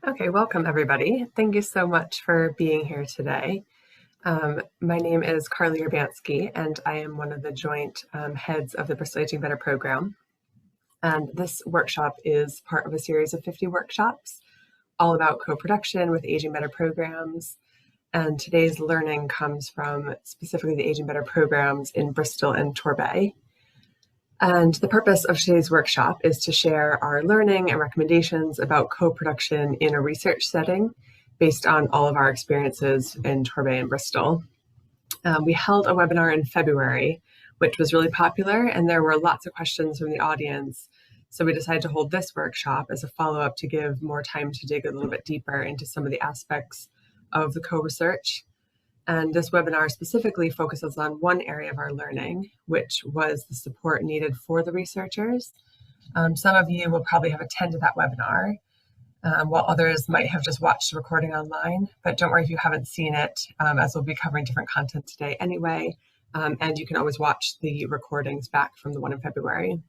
Okay, welcome everybody. Thank you so much for being here today. My name is Carly Urbanski, and I am one of the joint heads of the Bristol Aging Better program. And this workshop is part of a series of 50 workshops, all about co-production with Aging Better programs. And today's learning comes from specifically the Aging Better programs in Bristol and Torbay. And the purpose of today's workshop is to share our learning and recommendations about co-production in a research setting based on all of our experiences in Torbay and Bristol. We held a webinar in February, which was really popular, and there were lots of questions from the audience. So we decided to hold this workshop as a follow-up to give more time to dig a little bit deeper into some of the aspects of the co-research. And this webinar specifically focuses on one area of our learning, which was the support needed for the researchers. Some of you will probably have attended that webinar, while others might have just watched the recording online. But don't worry if you haven't seen it, as we'll be covering different content today anyway. And you can always watch the recordings back from the one in February.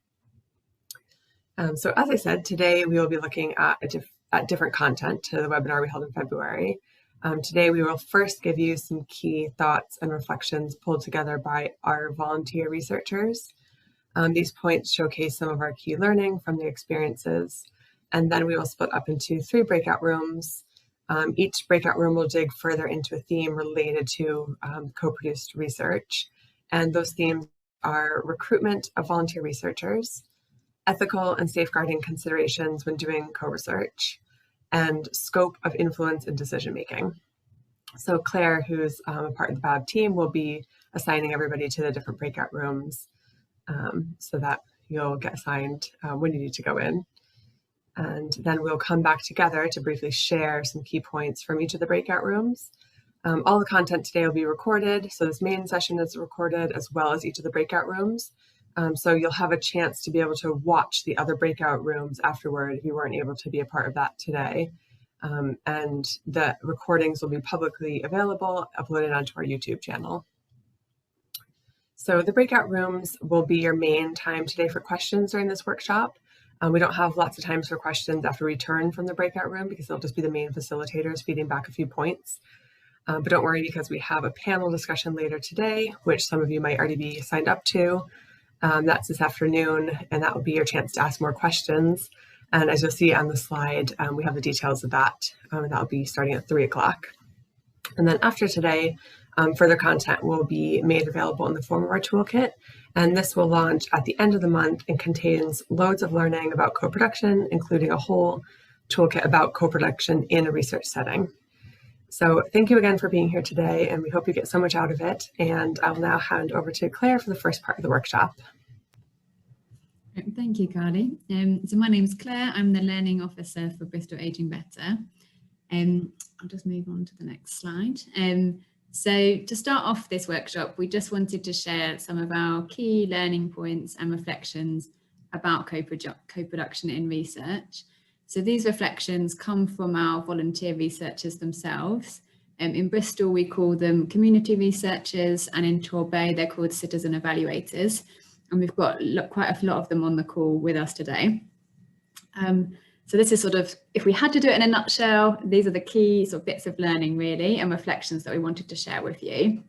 So as I said, today we will be looking at different content to the webinar we held in February. Today, we will first give you some key thoughts and reflections pulled together by our volunteer researchers. These points showcase some of our key learning from the experiences, and then we will split up into 3 breakout rooms. Each breakout room will dig further into a theme related to co-produced research, and those themes are recruitment of volunteer researchers, ethical and safeguarding considerations when doing co-research, and scope of influence in decision-making. So Claire, who's a part of the BAB team, will be assigning everybody to the different breakout rooms so that you'll get assigned when you need to go in. And then we'll come back together to briefly share some key points from each of the breakout rooms. All the content today will be recorded, so this main session is recorded as well as each of the breakout rooms. So you'll have a chance to be able to watch the other breakout rooms afterward if you weren't able to be a part of that today. And the recordings will be publicly available, uploaded onto our YouTube channel. So the breakout rooms will be your main time today for questions during this workshop. We don't have lots of times for questions after we return from the breakout room because they'll just be the main facilitators feeding back a few points. But don't worry, because we have a panel discussion later today, which some of you might already be signed up to. That's this afternoon, and that will be your chance to ask more questions. And as you'll see on the slide, we have the details of that, and that will be starting at 3 o'clock. And then after today, further content will be made available in the form of our toolkit, and this will launch at the end of the month and contains loads of learning about co-production, including a whole toolkit about co-production in a research setting. So thank you again for being here today, and we hope you get so much out of it. And I'll now hand over to Claire for the first part of the workshop. Thank you, Carly. So my name is Claire. I'm the Learning Officer for Bristol Aging Better. I'll just move on to the next slide. So to start off this workshop, we just wanted to share some of our key learning points and reflections about co-production in research. So these reflections come from our volunteer researchers themselves. In Bristol, we call them community researchers, and in Torbay, they're called citizen evaluators. And we've got quite a lot of them on the call with us today. So this is sort of, if we had to do it in a nutshell, these are the key sort of bits of learning really and reflections that we wanted to share with you.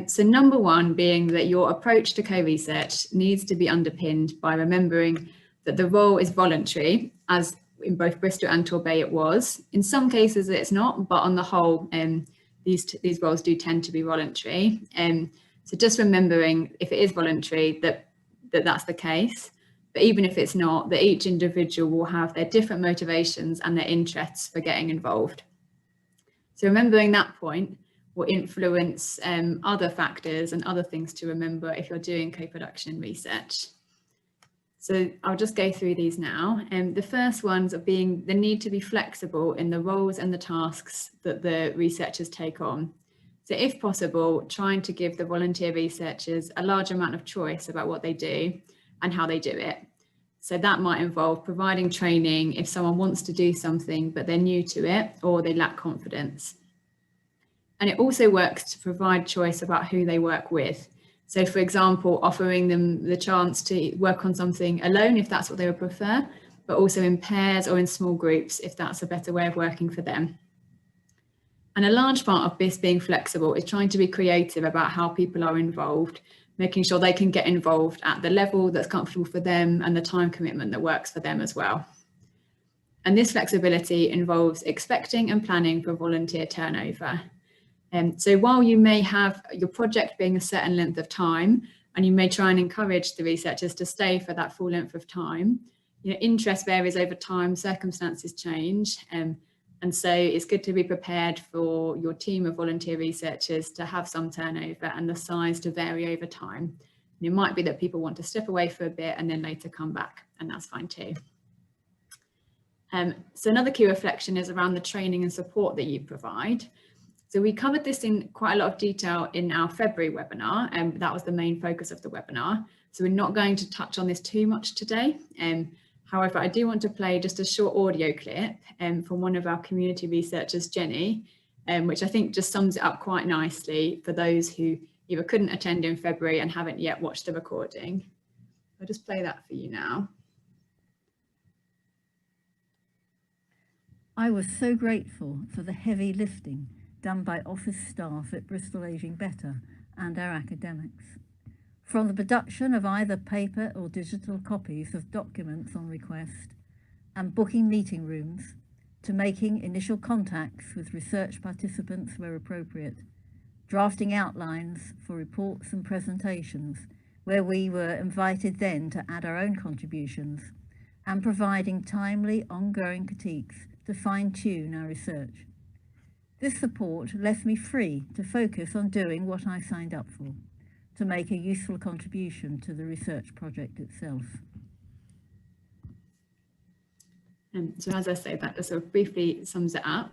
So number one being that your approach to co-research needs to be underpinned by remembering that the role is voluntary, as in both Bristol and Torbay it was. In some cases it's not, but on the whole, these roles do tend to be voluntary. So just remembering if it is voluntary that's the case, but even if it's not, that each individual will have their different motivations and their interests for getting involved. So remembering that point will influence other factors and other things to remember if you're doing co-production research. So I'll just go through these now. The first ones are being the need to be flexible in the roles and the tasks that the researchers take on. So if possible, trying to give the volunteer researchers a large amount of choice about what they do and how they do it. So that might involve providing training if someone wants to do something, but they're new to it or they lack confidence. And it also works to provide choice about who they work with. So for example, offering them the chance to work on something alone if that's what they would prefer, but also in pairs or in small groups if that's a better way of working for them. And a large part of this being flexible is trying to be creative about how people are involved, making sure they can get involved at the level that's comfortable for them and the time commitment that works for them as well. And this flexibility involves expecting and planning for volunteer turnover. So while you may have your project being a certain length of time, and you may try and encourage the researchers to stay for that full length of time, interest varies over time, circumstances change, and so it's good to be prepared for your team of volunteer researchers to have some turnover and the size to vary over time. And it might be that people want to step away for a bit and then later come back, and that's fine too. So another key reflection is around the training and support that you provide. So we covered this in quite a lot of detail in our February webinar, and that was the main focus of the webinar. So we're not going to touch on this too much today. However, I do want to play just a short audio clip from one of our community researchers, Jenny, which I think just sums it up quite nicely for those who either couldn't attend in February and haven't yet watched the recording. I'll just play that for you now. I was so grateful for the heavy lifting done by office staff at Bristol Aging Better and our academics. From the production of either paper or digital copies of documents on request and booking meeting rooms, to making initial contacts with research participants where appropriate, drafting outlines for reports and presentations where we were invited then to add our own contributions, and providing timely ongoing critiques to fine-tune our research. This support left me free to focus on doing what I signed up for, to make a useful contribution to the research project itself. So as I say, that just sort of briefly sums it up.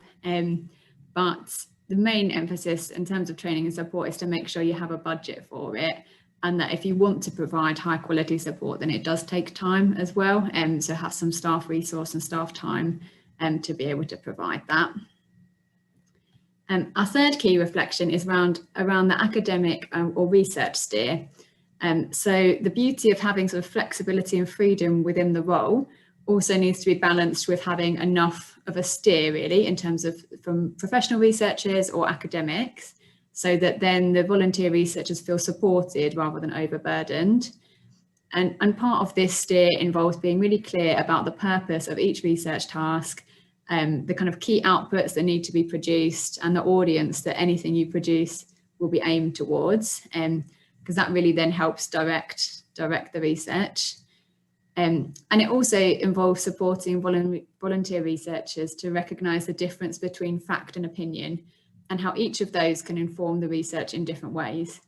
But the main emphasis in terms of training and support is to make sure you have a budget for it, and that if you want to provide high quality support, then it does take time as well. So have some staff resource and staff time to be able to provide that. Our third key reflection is around the academic or research steer. So the beauty of having sort of flexibility and freedom within the role also needs to be balanced with having enough of a steer, really, in terms of from professional researchers or academics, so that then the volunteer researchers feel supported rather than overburdened. And part of this steer involves being really clear about the purpose of each research task, the kind of key outputs that need to be produced, and the audience that anything you produce will be aimed towards, because that really then helps direct the research. And it also involves supporting volunteer researchers to recognise the difference between fact and opinion, and how each of those can inform the research in different ways.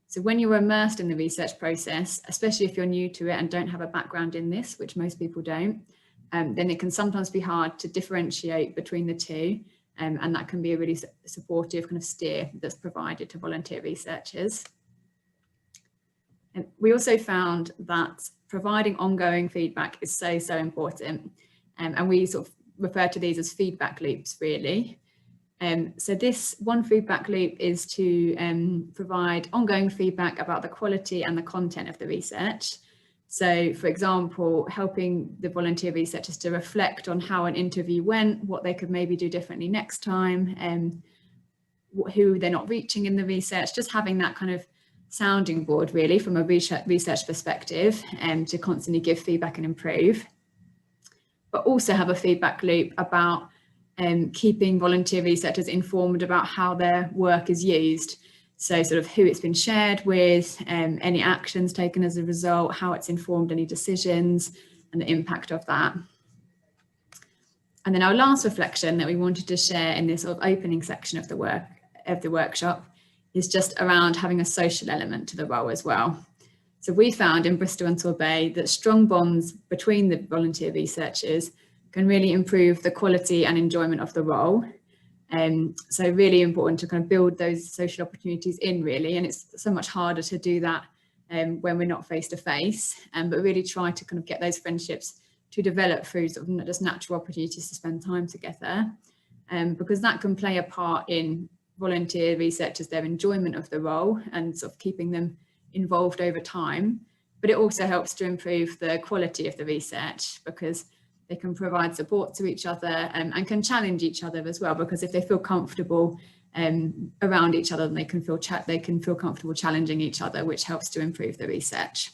So when you're immersed in the research process, especially if you're new to it and don't have a background in this, which most people don't, then it can sometimes be hard to differentiate between the two, and that can be a really supportive kind of steer that's provided to volunteer researchers. And we also found that providing ongoing feedback is so important, and we sort of refer to these as feedback loops, really. So this one feedback loop is to provide ongoing feedback about the quality and the content of the research. So, for example, helping the volunteer researchers to reflect on how an interview went, what they could maybe do differently next time, and who they're not reaching in the research, just having that kind of sounding board, really, from a research perspective, to constantly give feedback and improve. But also have a feedback loop about keeping volunteer researchers informed about how their work is used. So sort of who it's been shared with, any actions taken as a result, how it's informed any decisions, and the impact of that. And then our last reflection that we wanted to share in this sort of opening section of the workshop is just around having a social element to the role as well. So we found in Bristol and Torbay that strong bonds between the volunteer researchers can really improve the quality and enjoyment of the role. So really important to kind of build those social opportunities in, really, and it's so much harder to do that when we're not face to face, but really try to kind of get those friendships to develop through sort of not just natural opportunities to spend time together, because that can play a part in volunteer researchers, their enjoyment of the role and sort of keeping them involved over time. But it also helps to improve the quality of the research, because they can provide support to each other, and can challenge each other as well, because if they feel comfortable around each other, then they can feel comfortable challenging each other, which helps to improve the research.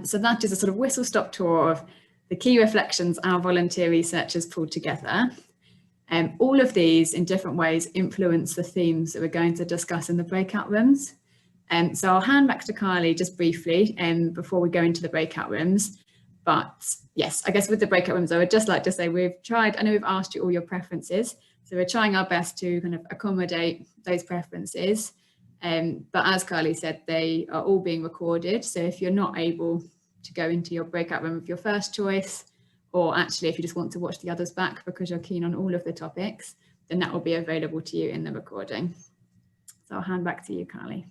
So that is a sort of whistle-stop tour of the key reflections our volunteer researchers pulled together. All of these in different ways influence the themes that we're going to discuss in the breakout rooms. So I'll hand back to Carly just briefly before we go into the breakout rooms. But yes, I guess with the breakout rooms, I would just like to say I know we've asked you all your preferences, so we're trying our best to kind of accommodate those preferences. But as Carly said, they are all being recorded. So if you're not able to go into your breakout room of your first choice, or actually if you just want to watch the others back because you're keen on all of the topics, then that will be available to you in the recording. So I'll hand back to you, Carly.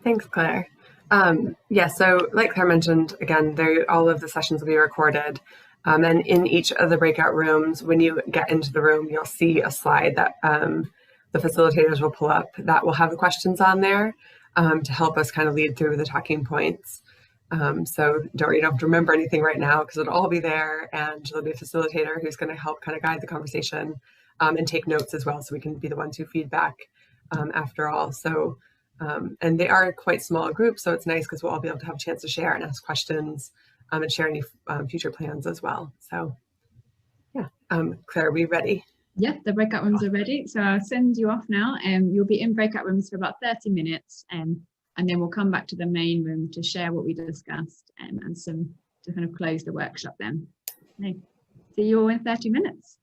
Thanks, Claire. Yeah, so like Claire mentioned, again, all of the sessions will be recorded. And in each of the breakout rooms, when you get into the room, you'll see a slide that the facilitators will pull up that will have the questions on there to help us kind of lead through the talking points. So you don't have to remember anything right now, because it'll all be there, and there'll be a facilitator who's going to help kind of guide the conversation and take notes as well, so we can be the ones who feed back after all. So, and they are quite small groups, so it's nice because we'll all be able to have a chance to share and ask questions and share any future plans as well. So yeah, Claire, are we ready? Yep, the breakout rooms are ready. So I'll send you off now, and you'll be in breakout rooms for about 30 minutes. And then we'll come back to the main room to share what we discussed and to kind of close the workshop then. Okay. See you all in 30 minutes.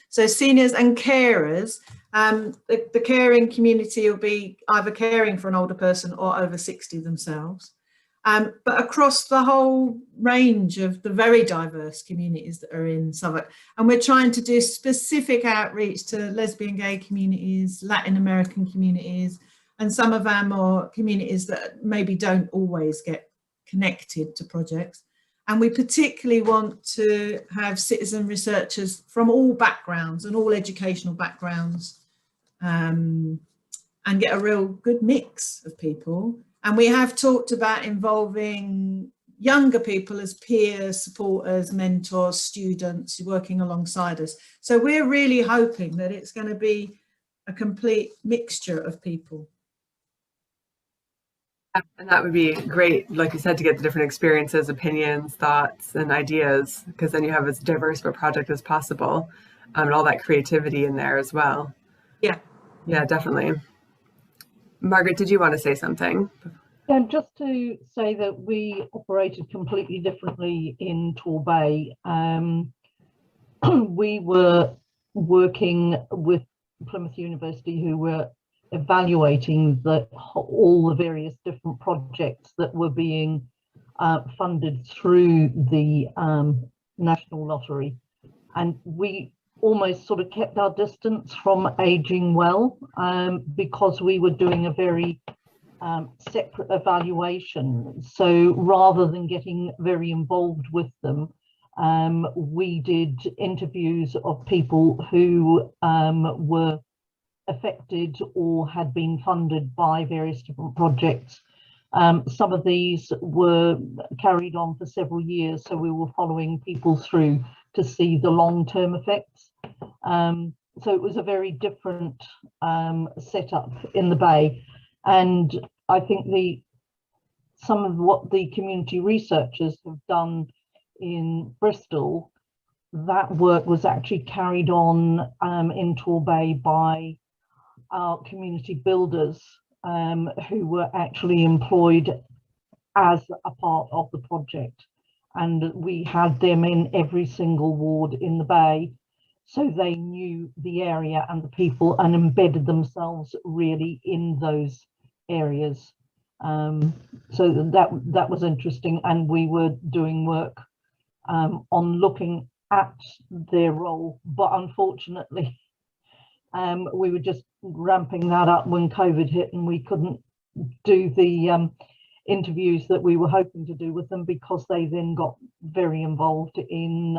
So seniors and carers, the caring community will be either caring for an older person or over 60 themselves. But across the whole range of the very diverse communities that are in Southwark. And we're trying to do specific outreach to lesbian, gay communities, Latin American communities, and some of our more communities that maybe don't always get connected to projects. And we particularly want to have citizen researchers from all backgrounds and all educational backgrounds, and get a real good mix of people. And we have talked about involving younger people as peers, supporters, mentors, students working alongside us. So we're really hoping that it's going to be a complete mixture of people. And that would be great, like you said, to get the different experiences, opinions, thoughts, and ideas, because then you have as diverse of a project as possible, and all that creativity in there as well. Yeah, definitely. Margaret, did you want to say something? And just to say that we operated completely differently in Torbay. We were working with Plymouth University, who were evaluating all the various different projects that were being funded through the National Lottery. And we almost sort of kept our distance from Aging Well, because we were doing a very separate evaluation. So rather than getting very involved with them, we did interviews of people who were affected or had been funded by various different projects. Some of these were carried on for several years, so we were following people through to see the long-term effects. So it was a very different setup in the Bay. And I think some of what the community researchers have done in Bristol, that work was actually carried on in Torbay by our community builders, who were actually employed as a part of the project. And we had them in every single ward in the Bay, so they knew the area and the people and embedded themselves really in those areas. So that was interesting, and we were doing work on looking at their role, but unfortunately we were just ramping that up when COVID hit, and we couldn't do the interviews that we were hoping to do with them, because they then got very involved in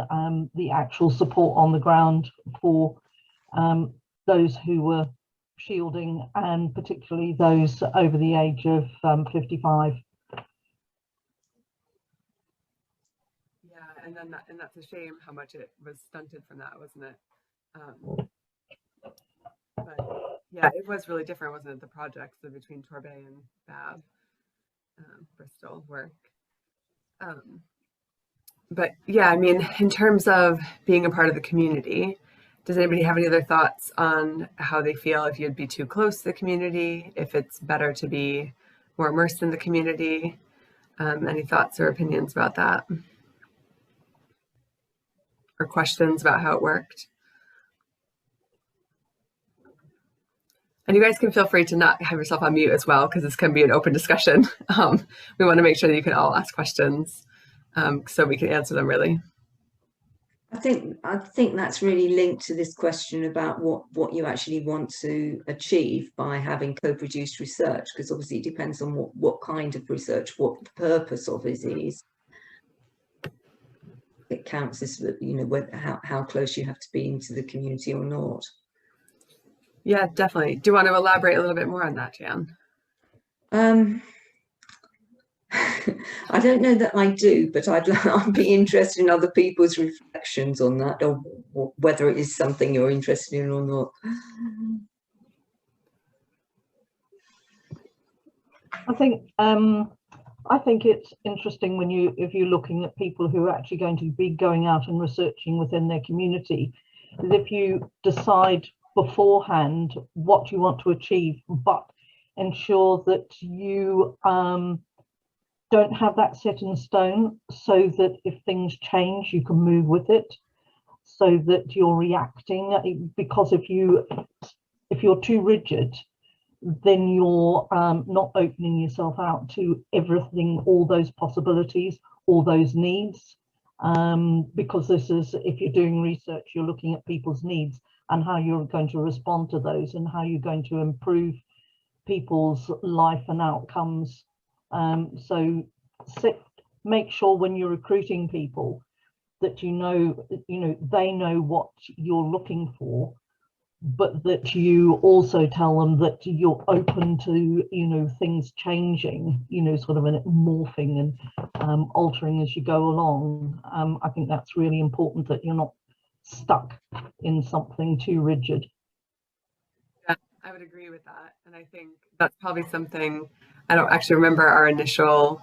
the actual support on the ground for those who were shielding, and particularly those over the age of 55. and then that's a shame how much it was stunted from that, wasn't it? But yeah, it was really different, wasn't it? The projects between Torbay and Bab, Bristol work. But yeah, I mean, in terms of being a part of the community, does anybody have any other thoughts on how they feel if you'd be too close to the community, if it's better to be more immersed in the community? Any thoughts or opinions about that? Or questions about how it worked? And you guys can feel free to not have yourself on mute as well, because this can be an open discussion. We want to make sure that you can all ask questions so we can answer them really. I think that's really linked to this question about what you actually want to achieve by having co-produced research, because obviously it depends on what kind of research, what the purpose of it is. It counts as, you know, how close you have to be into the community or not. Yeah, definitely. Do you want to elaborate a little bit more on that, Jan? I don't know that I do, but I'd be interested in other people's reflections on that, or whether it is something you're interested in or not. I think it's interesting when if you're looking at people who are actually going to be going out and researching within their community, is if you decide beforehand what you want to achieve, but ensure that you don't have that set in stone, so that if things change, you can move with it, so that you're reacting. Because if you're too rigid, then you're not opening yourself out to everything, all those possibilities, all those needs. Because this is, if you're doing research, you're looking at people's needs and how you're going to respond to those and how you're going to improve people's life and outcomes. So make sure when you're recruiting people that they know what you're looking for, but that you also tell them that you're open to, things changing, sort of morphing and altering as you go along. I think that's really important, that you're not stuck in something too rigid. Yeah, I would agree with that. And I think that's probably something, I don't actually remember our initial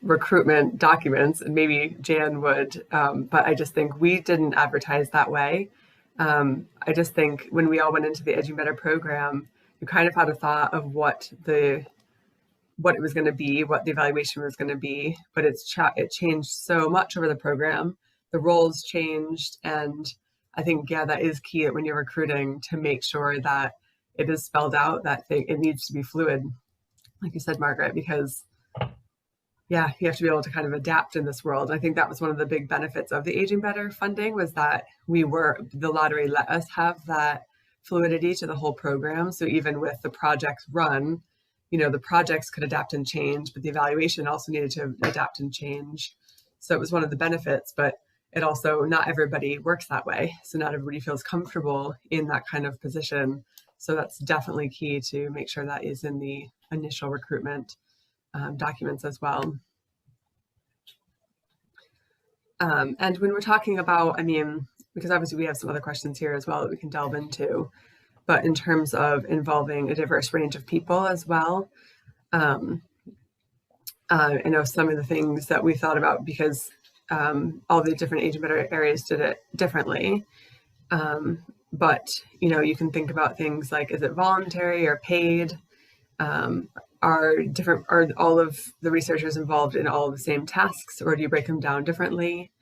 recruitment documents, and maybe Jan would, but I just think we didn't advertise that way. I just think when we all went into the Aging Better program, we kind of had a thought of what it was going to be, what the evaluation was going to be, but it changed so much over the program. The roles changed, and I think, yeah, that is key when you're recruiting, to make sure that it is spelled out, that it needs to be fluid, like you said, Margaret, because yeah, you have to be able to kind of adapt in this world. I think that was one of the big benefits of the Aging Better funding, was that the lottery let us have that fluidity to the whole program. So even with the projects run, the projects could adapt and change, but the evaluation also needed to adapt and change. So it was one of the benefits, but it also, not everybody works that way. So not everybody feels comfortable in that kind of position. So that's definitely key to make sure that is in the initial recruitment documents as well. And when we're talking about, because obviously we have some other questions here as well that we can delve into, but in terms of involving a diverse range of people as well, I know some of the things that we thought about, because all the different Aging Better areas did it differently. But, you can think about things like, is it voluntary or paid? Are all of the researchers involved in all of the same tasks, or do you break them down differently?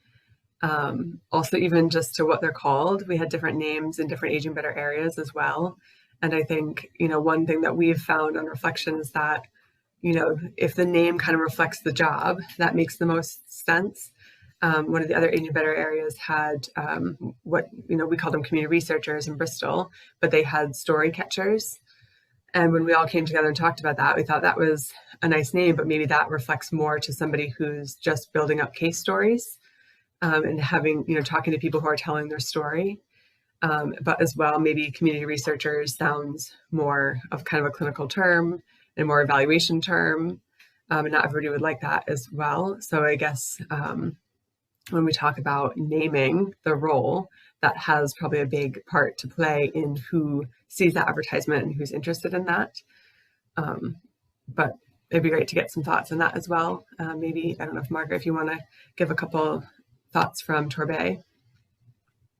Also, even just to what they're called, we had different names in different Aging Better areas as well. And I think, one thing that we've found on reflection is that, if the name kind of reflects the job, that makes the most sense. One of the other Aging Better areas had what, we called them community researchers in Bristol, but they had story catchers. And when we all came together and talked about that, we thought that was a nice name, but maybe that reflects more to somebody who's just building up case stories and having, talking to people who are telling their story. But as well, maybe community researchers sounds more of kind of a clinical term and more evaluation term. And not everybody would like that as well. So I guess, when we talk about naming the role, that has probably a big part to play in who sees that advertisement and who's interested in that. But it'd be great to get some thoughts on that as well. Maybe, I don't know if Margaret, if you want to give a couple thoughts from Torbay.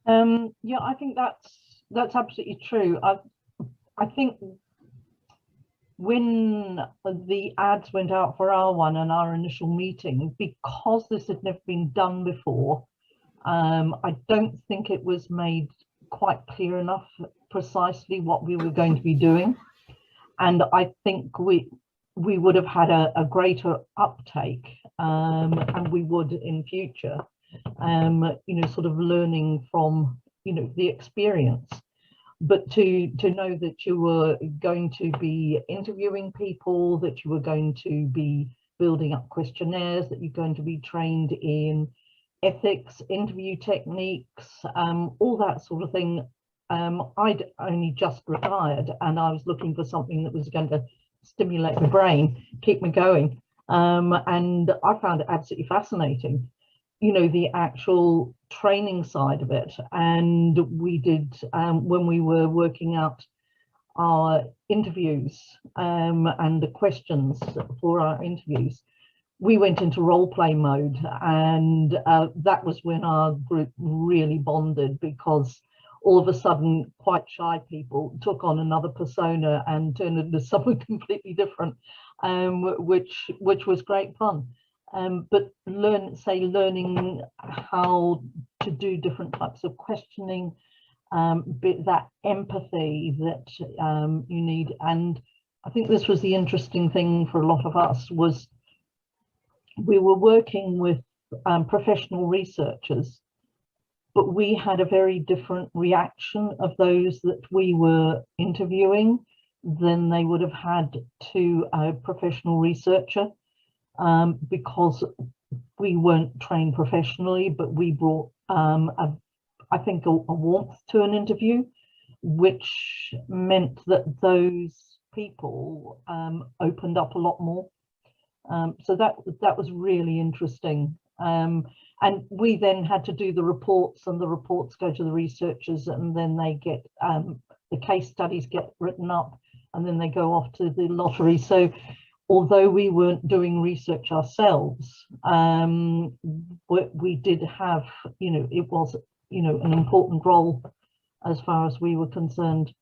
Yeah, I think that's absolutely true. I think when the ads went out for our one and our initial meeting, because this had never been done before, I don't think it was made quite clear enough precisely what we were going to be doing. And I think we would have had a greater uptake, and we would in future, sort of learning from, the experience. But to know that you were going to be interviewing people, that you were going to be building up questionnaires, that you're going to be trained in ethics, interview techniques, all that sort of thing. I'd only just retired and I was looking for something that was going to stimulate the brain, keep me going. And I found it absolutely fascinating, the actual training side of it. And we did, when we were working out our interviews and the questions for our interviews, we went into role play mode, and that was when our group really bonded, because all of a sudden quite shy people took on another persona and turned into something completely different, which was great fun. But learning how to do different types of questioning, that empathy that you need. And I think this was the interesting thing for a lot of us, was we were working with professional researchers, but we had a very different reaction of those that we were interviewing than they would have had to a professional researcher, because we weren't trained professionally, but we brought, I think, a warmth to an interview, which meant that those people opened up a lot more. So that was really interesting. And we then had to do the reports, and the reports go to the researchers, and then they get, the case studies get written up, and then they go off to the lottery. So although we weren't doing research ourselves, we did have, it was, an important role as far as we were concerned.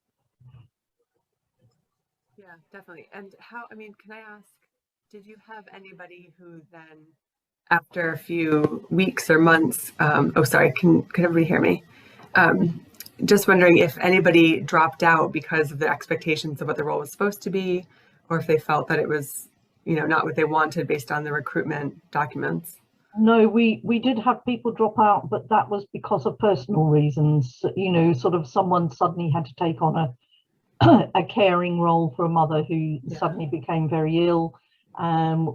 Yeah, definitely. And can I ask, did you have anybody who then, after a few weeks or months, oh, sorry, can everybody hear me? Just wondering if anybody dropped out because of the expectations of what the role was supposed to be, or if they felt that it was, not what they wanted based on the recruitment documents. No, we did have people drop out, but that was because of personal reasons. Sort of someone suddenly had to take on a caring role for a mother who suddenly became very ill.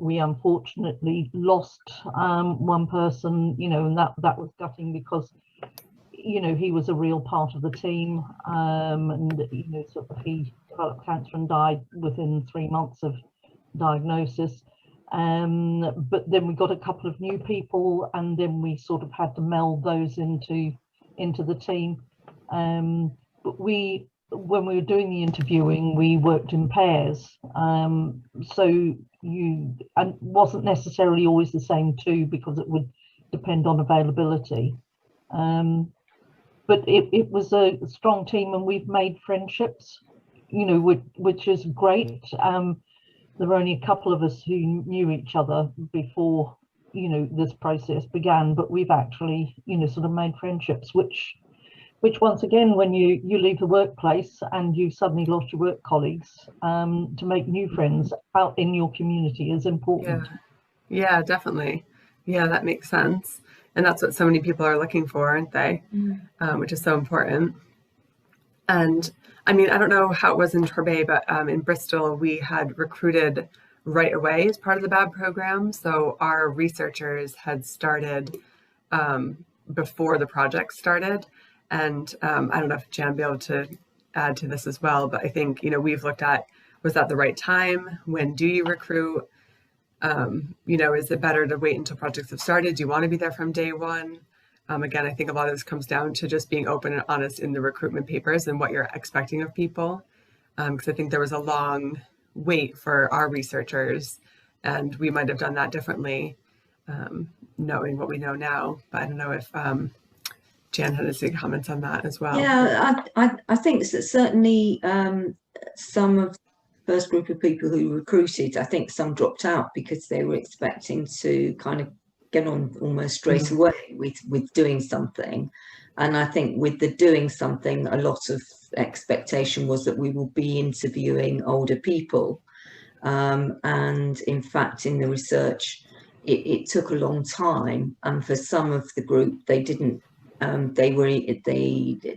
We unfortunately lost one person, and that was gutting, because he was a real part of the team, and sort of he developed cancer and died within 3 months of diagnosis. But then we got a couple of new people, and then we sort of had to meld those into the team. But when we were doing the interviewing, we worked in pairs, so and wasn't necessarily always the same too, because it would depend on availability. But it was a strong team, and we've made friendships, which is great. There were only a couple of us who knew each other before, this process began, but we've actually, sort of made friendships, which once again, when you leave the workplace and you've suddenly lost your work colleagues, to make new friends out in your community is important. Yeah, definitely. Yeah, that makes sense. And that's what so many people are looking for, aren't they? Which is so important. And I don't know how it was in Torbay, but in Bristol, we had recruited right away as part of the BAB program. So our researchers had started before the project started. And I don't know if Jan will be able to add to this as well, but I think, we've looked at, was that the right time? When do you recruit? You know, is it better to wait until projects have started? Do you want to be there from day one? Again, I think a lot of this comes down to just being open and honest in the recruitment papers and what you're expecting of people. Because I think there was a long wait for our researchers, and we might have done that differently, knowing what we know now. But I don't know if Jan had any comments on that as well. Yeah, I think that certainly some of the first group of people who recruited, I think some dropped out because they were expecting to kind of get on almost straight away with doing something. And I think with the doing something, a lot of expectation was that we will be interviewing older people. And in fact, in the research, it took a long time. And for some of the group, they didn't. They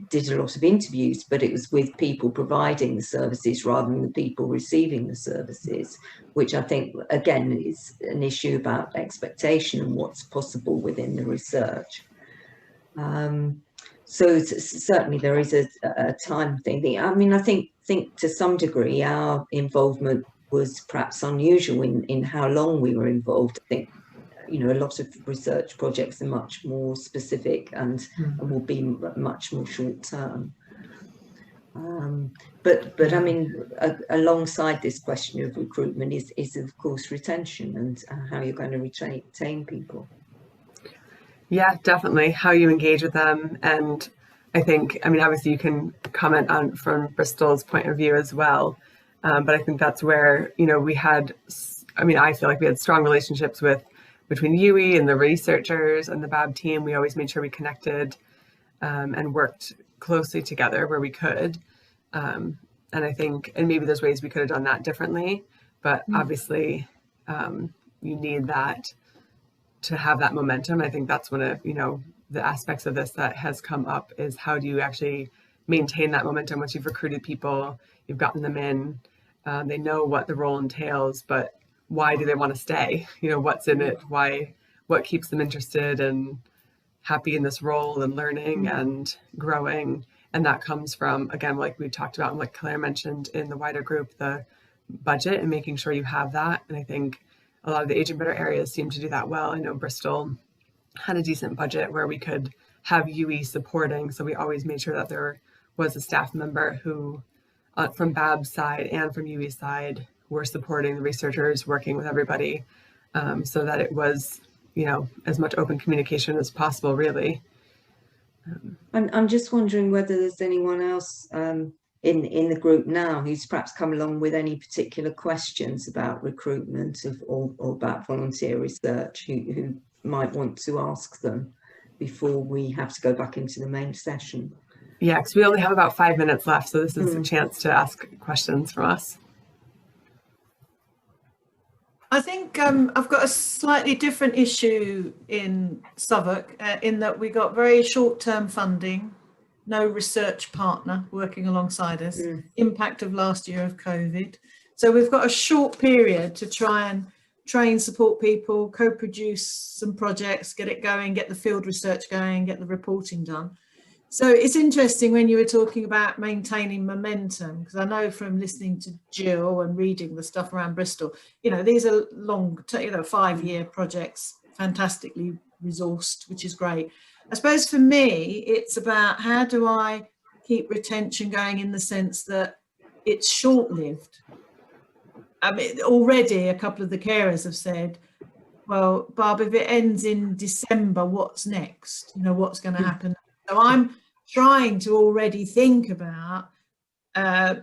did a lot of interviews, but it was with people providing the services rather than the people receiving the services, which I think, again, is an issue about expectation and what's possible within the research. So certainly there is a time thing. I mean, I think to some degree our involvement was perhaps unusual in how long we were involved. I think, you know, a lot of research projects are much more specific and will be much more short term. But I mean, alongside this question of recruitment is of course retention and how you're going to retain people. Yeah, definitely how you engage with them. And I think, I mean, obviously you can comment on from Bristol's point of view as well. But I think that's where, you know, we had, I mean, I feel like we had strong relationships between UE and the researchers and the BAB team. We always made sure we connected and worked closely together where we could. And I think, and maybe there's ways we could have done that differently, but obviously you need that to have that momentum. I think that's one of, you know, the aspects of this that has come up is how do you actually maintain that momentum once you've recruited people, you've gotten them in, they know what the role entails, but why do they want to stay? You know, what's in it? Why, what keeps them interested and happy in this role and learning and growing? And that comes from, again, like we talked about and what Claire mentioned in the wider group, the budget and making sure you have that. And I think a lot of the Aging Better areas seem to do that well. I know Bristol had a decent budget where we could have UE supporting. So we always made sure that there was a staff member who from BAB's side and from UE's side were supporting the researchers, working with everybody, so that it was, you know, as much open communication as possible, really. I'm just wondering whether there's anyone else in the group now who's perhaps come along with any particular questions about recruitment or about volunteer research who might want to ask them before we have to go back into the main session. Yeah, because we only have about 5 minutes left, so this is a chance to ask questions from us. I think I've got a slightly different issue in Southwark in that we got very short-term funding, no research partner working alongside us, impact of last year of COVID. So we've got a short period to try and train, support people, co-produce some projects, get it going, get the field research going, get the reporting done. So it's interesting when you were talking about maintaining momentum, because I know from listening to Jill and reading the stuff around Bristol, you know, these are long, 5-year projects, fantastically resourced, which is great. I suppose for me, it's about how do I keep retention going in the sense that it's short-lived. I mean, already a couple of the carers have said, well, Barb, if it ends in December, what's next? You know, what's going to happen? So I'm trying to already think about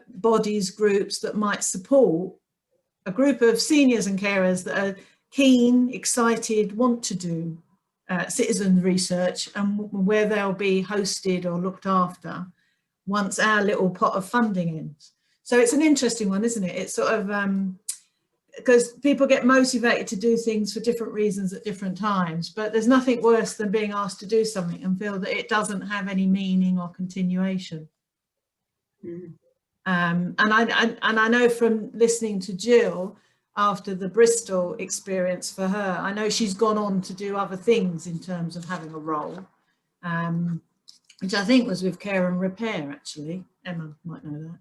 bodies, groups that might support a group of seniors and carers that are keen, excited, want to do citizen research and where they'll be hosted or looked after once our little pot of funding ends. So it's an interesting one, isn't it? It's sort of because people get motivated to do things for different reasons at different times, but there's nothing worse than being asked to do something and feel that it doesn't have any meaning or continuation. And I know from listening to Jill after the Bristol experience for her, I know she's gone on to do other things in terms of having a role, which I think was with care and repair, actually. Emma might know that.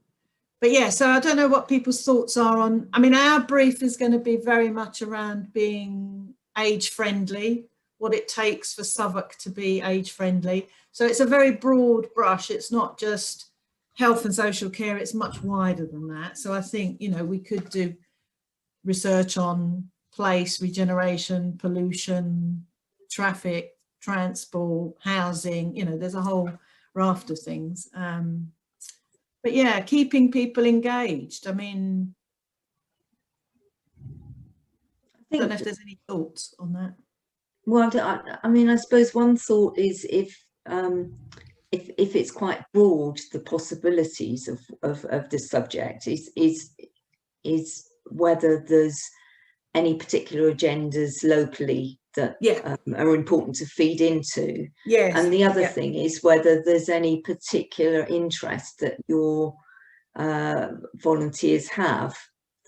But yeah, so I don't know what people's thoughts are on, I mean, our brief is going to be very much around being age friendly, what it takes for Southwark to be age friendly. So it's a very broad brush. It's not just health and social care, it's much wider than that. So I think, you know, we could do research on place, regeneration, pollution, traffic, transport, housing, you know, there's a whole raft of things. But yeah, keeping people engaged. I mean, I don't know if there's any thoughts on that. Well, I mean, I suppose one thought is if it's quite broad, the possibilities of this subject is whether there's any particular agendas locally that are important to feed into. Yes. And the other thing is whether there's any particular interest that your volunteers have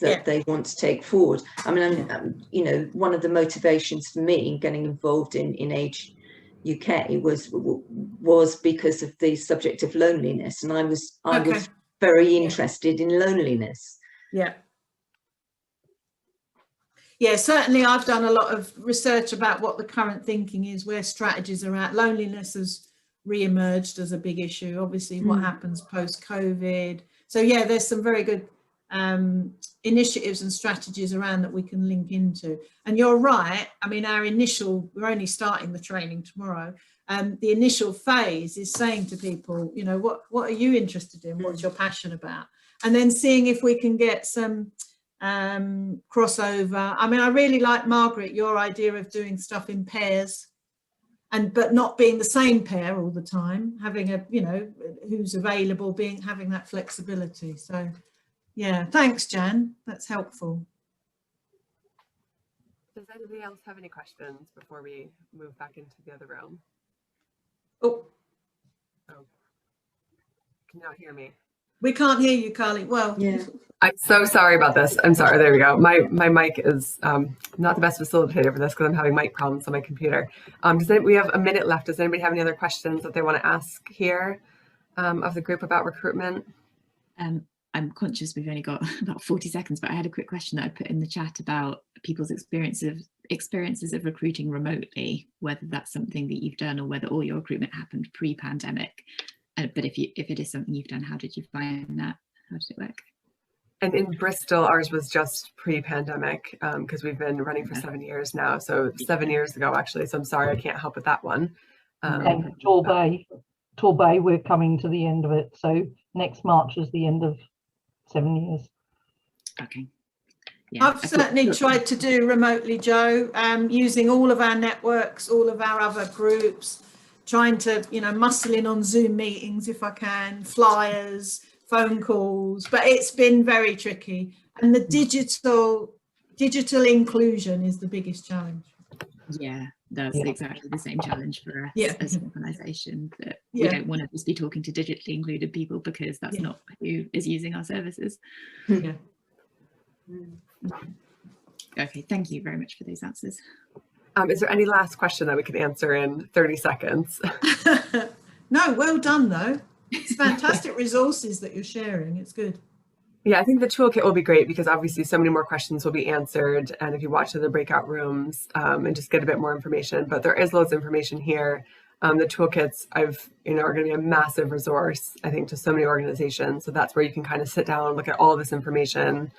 that they want to take forward. I mean, you know, one of the motivations for me in getting involved in Age UK was because of the subject of loneliness, and I was very interested in loneliness. Yeah, certainly I've done a lot of research about what the current thinking is, where strategies are at. Loneliness has re-emerged as a big issue, obviously what happens post-COVID. So yeah, there's some very good initiatives and strategies around that we can link into. And you're right, I mean, we're only starting the training tomorrow. The initial phase is saying to people, you know, what are you interested in? What's your passion about? And then seeing if we can get some crossover. I mean, I really like, Margaret, your idea of doing stuff in pairs, but not being the same pair all the time, having a, you know, who's available, having that flexibility. So yeah, thanks, Jan, that's helpful. Does anybody else have any questions before we move back into the other room? Oh, can you not hear me? We can't hear you, Carly. Well, yeah. I'm so sorry about this. I'm sorry. There we go. My mic is not the best facilitator for this because I'm having mic problems on my computer. We have a minute left. Does anybody have any other questions that they want to ask here of the group about recruitment? I'm conscious we've only got about 40 seconds, but I had a quick question that I put in the chat about people's experiences of recruiting remotely, whether that's something that you've done or whether all your recruitment happened pre-pandemic. But if it is something you've done, how did you find that? How did it work? And in Bristol, ours was just pre-pandemic because we've been running for 7 years now. So 7 years ago, actually. So I'm sorry, I can't help with that one. And Torbay, we're coming to the end of it. So next March is the end of 7 years. Okay. Yeah, I've certainly tried to do remotely, Jo, using all of our networks, all of our other groups, trying to, you know, muscle in on Zoom meetings if I can, flyers, phone calls, but it's been very tricky. And the digital inclusion is the biggest challenge. Yeah, that's exactly the same challenge for us as an organisation, that we don't want to just be talking to digitally included people because that's not who is using our services. Yeah. Okay, thank you very much for those answers. Is there any last question that we could answer in 30 seconds? No, well done though. It's fantastic resources that you're sharing. It's good. Yeah, I think the toolkit will be great because obviously so many more questions will be answered. And if you watch the breakout rooms and just get a bit more information, but there is loads of information here. The toolkits are going to be a massive resource, I think, to so many organizations. So that's where you can kind of sit down and look at all this information,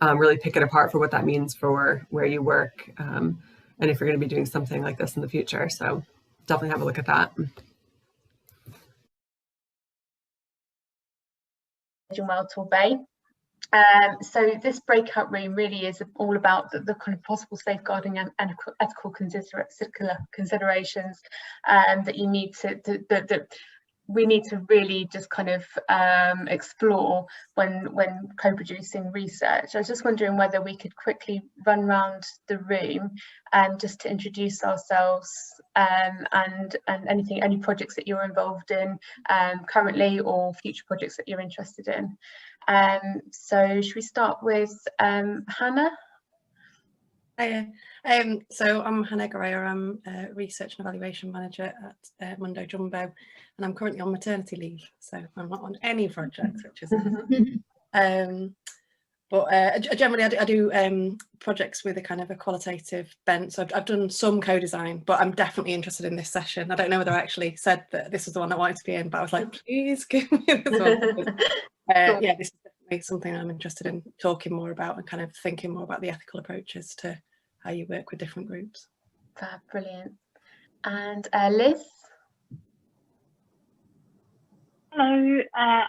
really pick it apart for what that means for where you work. And if you're going to be doing something like this in the future. So definitely have a look at that. Well, Torbay. So this breakout room really is all about the kind of possible safeguarding and ethical considerations that you need that we need to really just kind of explore when co-producing research. I was just wondering whether we could quickly run around the room just to introduce ourselves and any projects that you're involved in currently or future projects that you're interested in. So should we start with Hannah? Hiya. So I'm Hannah Guerrero. I'm a Research and Evaluation Manager at Mundo Jumbo, and I'm currently on maternity leave, so I'm not on any projects, which is But generally I do projects with a kind of a qualitative bent. So I've done some co-design, but I'm definitely interested in this session. I don't know whether I actually said that this was the one I wanted to be in, but I was like, please give me this one. Yeah, this is definitely something I'm interested in talking more about and kind of thinking more about the ethical approaches to how you work with different groups. Brilliant. And Liz? Hello,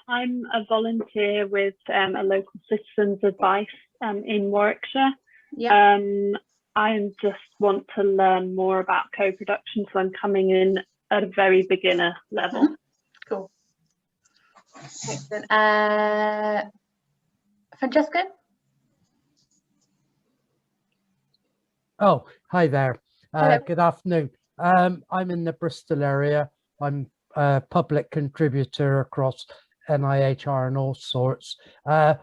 I'm a volunteer with a local citizens advice in Warwickshire. Yeah. I just want to learn more about co-production, so I'm coming in at a very beginner level. Cool. Excellent. Francesca? Oh, hi there. Hello. Good afternoon. I'm in the Bristol area. I'm a public contributor across NIHR and all sorts. I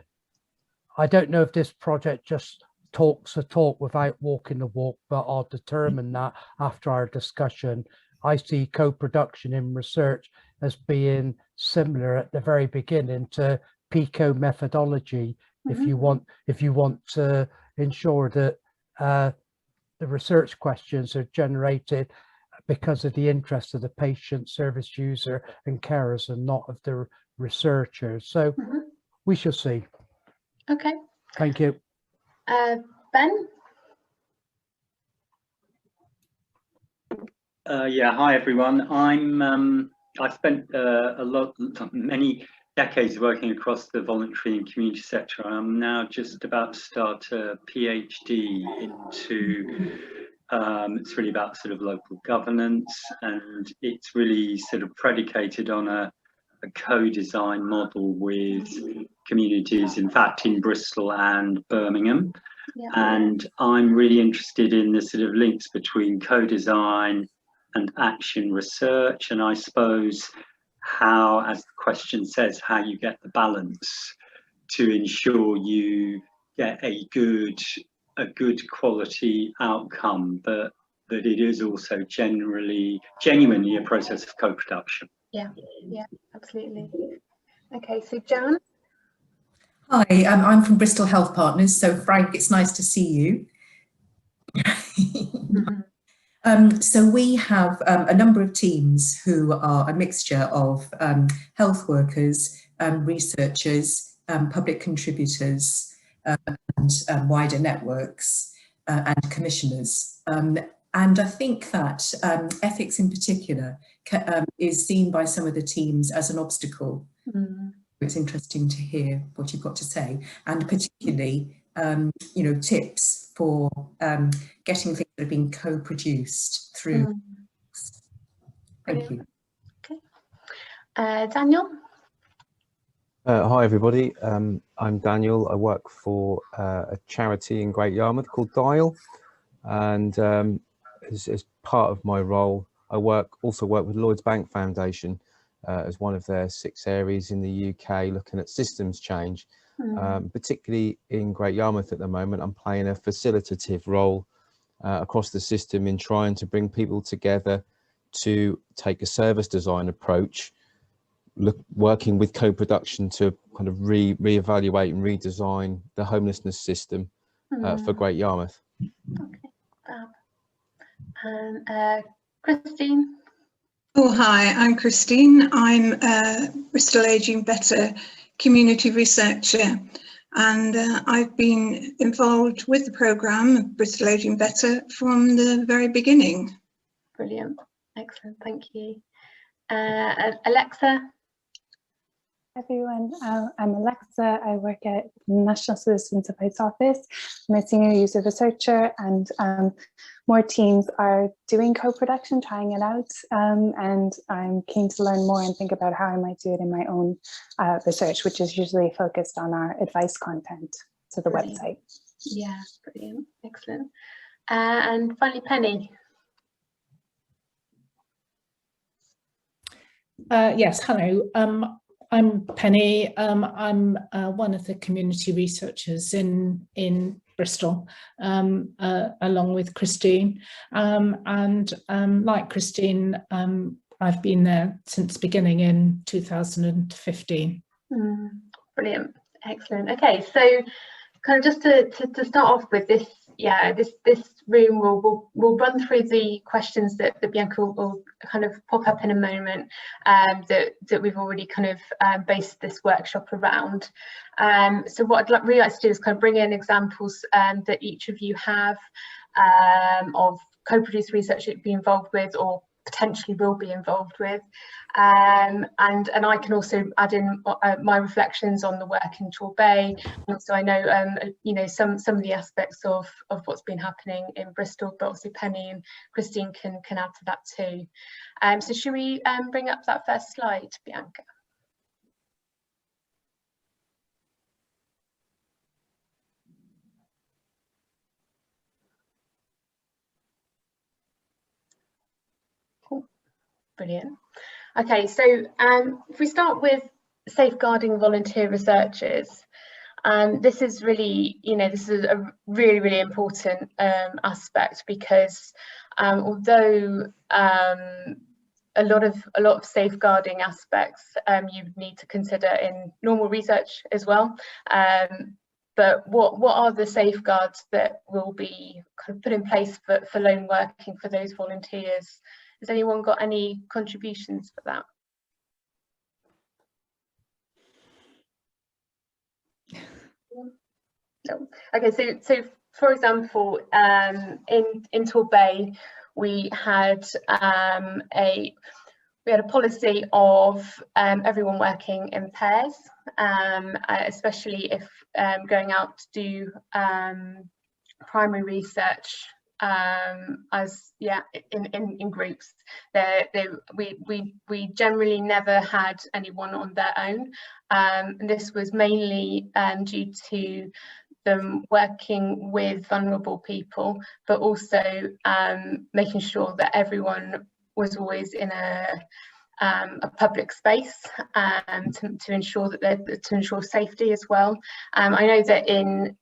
don't know if this project just talks the talk without walking the walk, but I'll determine that after our discussion. I see co-production in research as being similar at the very beginning to PICO methodology. If you want to ensure that the research questions are generated because of the interest of the patient, service user and carers and not of the researchers. So we shall see. Okay. Thank you. Ben? Yeah, hi everyone. I've spent many decades working across the voluntary and community sector. I'm now just about to start a PhD into it's really about sort of local governance, and it's really sort of predicated on a co-design model with communities, in fact in Bristol and Birmingham. Yeah. And I'm really interested in the sort of links between co-design and action research, and I suppose how, as the question says, how you get the balance to ensure you get a good quality outcome, but that it is also genuinely a process of co-production. Yeah, absolutely. Okay, so Jan? Hi, I'm from Bristol Health Partners. So Frank, it's nice to see you. So we have a number of teams who are a mixture of health workers, researchers, public contributors, and wider networks and commissioners. And I think that ethics in particular is seen by some of the teams as an obstacle. It's interesting to hear what you've got to say, and particularly tips for getting things that have been co-produced through. Thank you. Okay. Daniel? Hi everybody, I'm Daniel. I work for a charity in Great Yarmouth called Dial, and as part of my role I also work with Lloyds Bank Foundation as one of their 6 areas in the UK looking at systems change. Particularly in Great Yarmouth at the moment, I'm playing a facilitative role across the system in trying to bring people together to take a service design approach, working with co-production to kind of re-evaluate and redesign the homelessness system for Great Yarmouth. Okay. And Christine? Oh, hi, I'm Christine. I'm a Bristol Aging Better community researcher, and I've been involved with the programme Bristol Aging Better from the very beginning. Brilliant, excellent, thank you. Alexa? Hi everyone, I'm Alexa. I work at National Citizens Advice Office. I'm a senior user researcher, and more teams are doing co-production, trying it out, and I'm keen to learn more and think about how I might do it in my own research, which is usually focused on our advice content to the website. Yeah, brilliant, excellent. And finally, Penny. Yes, hello. I'm Penny. I'm one of the community researchers in Bristol, along with Christine. And like Christine, I've been there since beginning in 2015. Brilliant. Excellent. Okay, so kind of just to start off with this, this room will run through the questions that Bianca will kind of pop up in a moment, that we've already kind of based this workshop around. So what I'd really like to do is kind of bring in examples that each of you have of co-produced research that you'd be involved with or potentially will be involved with, and I can also add in my reflections on the work in Torbay. Also, I know you know, some of the aspects of what's been happening in Bristol, but also Penny and Christine can add to that too. So should we bring up that first slide, Bianca? Cool. Brilliant. Okay, so if we start with safeguarding volunteer researchers, this is really, you know, this is a really important aspect, because although a lot of safeguarding aspects you need to consider in normal research as well, but what are the safeguards that will be kind of put in place for lone working for those volunteers? Has anyone got any contributions for that? No. Okay, so for example, in Torbay, we had a policy of everyone working in pairs, especially if going out to do primary research in groups. We generally never had anyone on their own, and this was mainly due to them working with vulnerable people, but also making sure that everyone was always in a public space, to ensure that to ensure safety as well. I know that in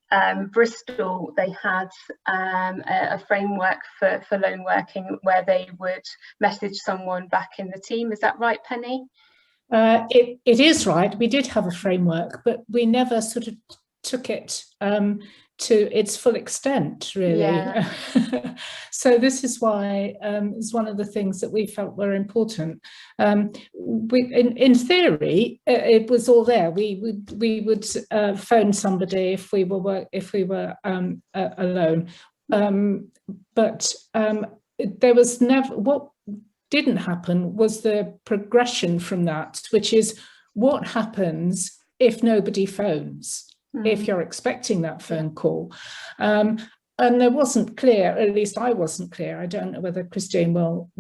Bristol they had a framework for lone working where they would message someone back in the team. Is that right, Penny? It is right. We did have a framework, but we never sort of took it to its full extent, really. Yeah. So this is why it's one of the things that we felt were important. In theory, it was all there. We would phone somebody if we were alone, but there was never. What didn't happen was the progression from that, which is what happens if nobody phones. If you're expecting that phone call. And there wasn't clear, at least I wasn't clear, I don't know whether Christine will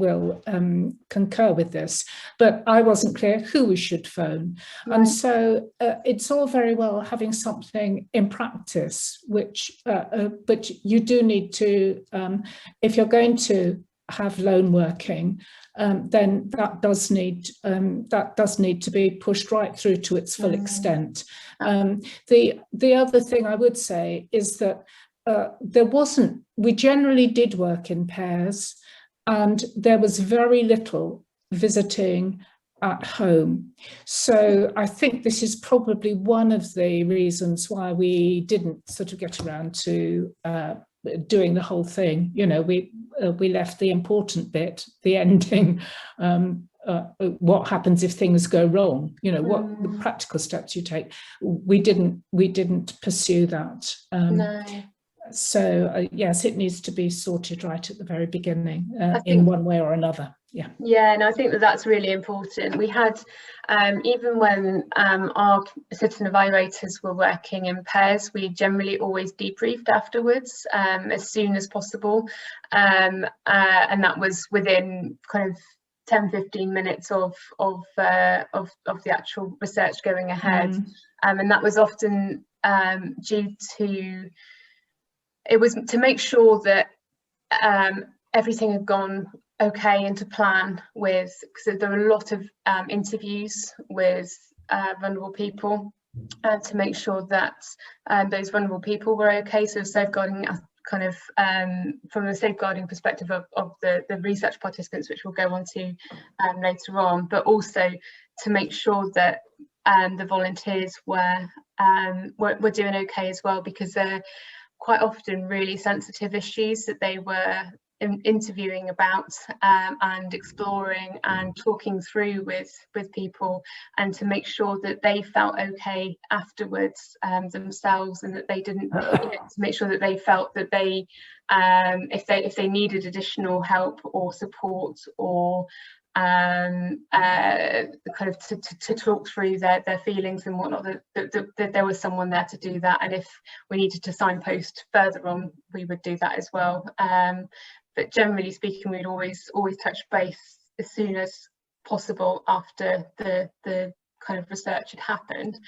concur with this, but I wasn't clear who we should phone. Right. And so it's all very well having something in practice, which but you do need to, if you're going to have lone working, then that does need to be pushed right through to its full extent. The other thing I would say is that we generally did work in pairs, and there was very little visiting at home. So I think this is probably one of the reasons why we didn't sort of get around to doing the whole thing. You know, we left the important bit, the ending, what happens if things go wrong, you know, what the practical steps you take. We didn't pursue that. No. So yes, it needs to be sorted right at the very beginning, in one way or another. Yeah. Yeah, and I think that's really important. We had, even when our citizen evaluators were working in pairs, we generally always debriefed afterwards, as soon as possible, and that was within kind of 10-15 minutes of the actual research going ahead, and that was often due to, it was to make sure that everything had gone okay and to plan with, because there were a lot of interviews with vulnerable people, to make sure that those vulnerable people were okay. So safeguarding kind of from the safeguarding perspective of the research participants, which we'll go on to later on, but also to make sure that the volunteers were were doing okay as well, because they're quite often really sensitive issues that they were interviewing about and exploring and talking through with people, and to make sure that they felt okay afterwards themselves, and that they didn't, to make sure that they felt that they if they needed additional help or support, or kind of to talk through their feelings and whatnot, that there was someone there to do that. And if we needed to signpost further on, we would do that as well. But generally speaking, we'd always touch base as soon as possible after the kind of research had happened.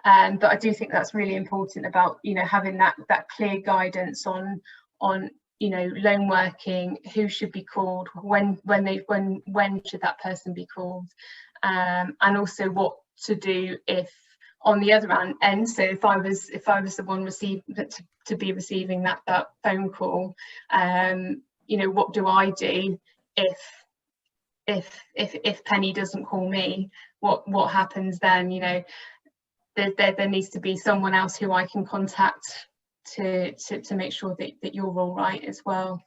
But I do think that's really important about, you know, having that clear guidance on you know, loan working, who should be called, when should that person be called, and also what to do if on the other end. So if I was the one to be receiving that phone call, you know, what do I do if Penny doesn't call me? What happens then? You know, there needs to be someone else who I can contact to make sure that you're all right as well.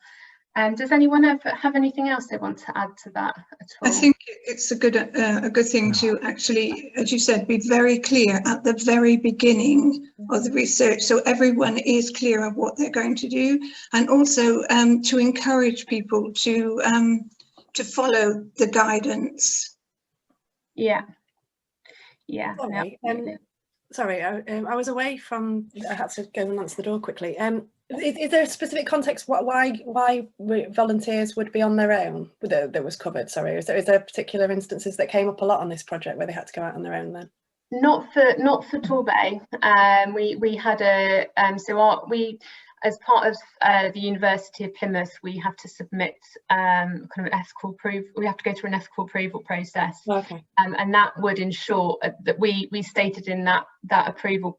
And does anyone have anything else they want to add to that at all? I think it's a good thing to actually, as you said, be very clear at the very beginning of the research, so everyone is clear of what they're going to do, and also to encourage people to follow the guidance. Yeah. Sorry, I was away from. I had to go and answer the door quickly. Is there a specific context why volunteers would be on their own that was covered? Sorry, is there particular instances that came up a lot on this project where they had to go out on their own then? Not for Torbay. We had a as part of the University of Plymouth, we have to submit kind of an ethical approval. We have to go through an ethical approval process, okay. And that would ensure that we stated in that approval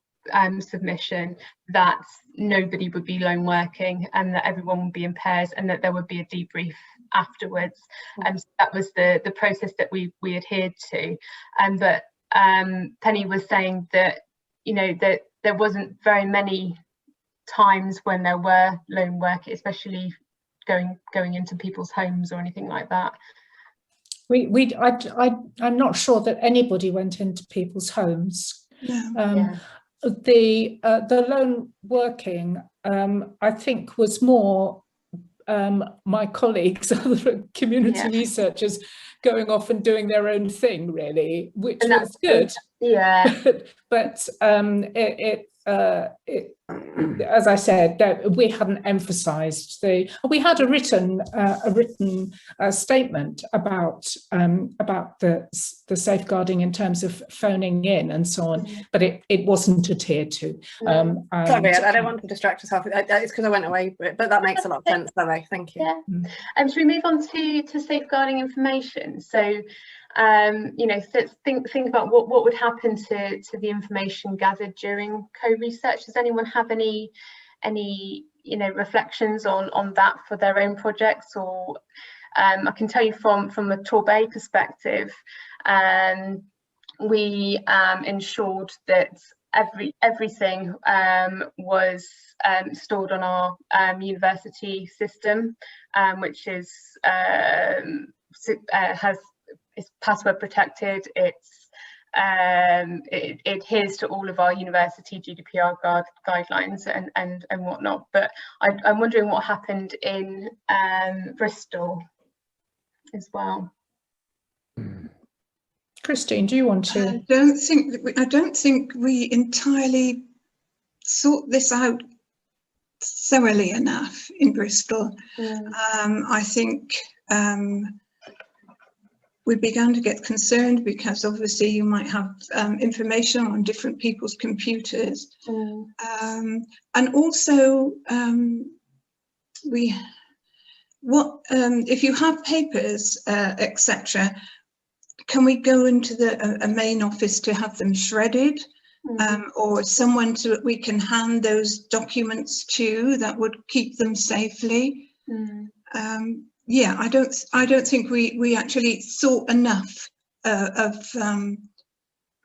submission that nobody would be lone working, and that everyone would be in pairs, and that there would be a debrief afterwards. And so that was the process that we adhered to. But Penny was saying that, you know, that there wasn't very many times when there were lone work, especially going into people's homes or anything like that. I'm not sure that anybody went into people's homes. Yeah. The lone working, I think, was more my colleagues, other community researchers, going off and doing their own thing, really, which was good. Yeah. But as I said, we hadn't emphasised we had a written statement about the safeguarding in terms of phoning in and so on, but it wasn't adhered to. Sorry, I don't want to distract us. It's because I went away, but that makes a lot of sense. Sorry, thank you. Yeah. Should we move on to safeguarding information? So, you know, think about what would happen to the information gathered during co-research. Does anyone have any you know, reflections on that for their own projects? Or I can tell you from a Torbay perspective, we ensured that everything was stored on our university system, which is it's password protected. It adheres to all of our university GDPR guidelines and whatnot. But I'm wondering what happened in Bristol as well. Christine, do you want to? I don't think we entirely thought this out thoroughly enough in Bristol. I think we began to get concerned because obviously you might have information on different people's computers. And also if you have papers, etc., can we go into a main office to have them shredded? Or someone that we can hand those documents to that would keep them safely? Yeah, I don't think we actually thought enough of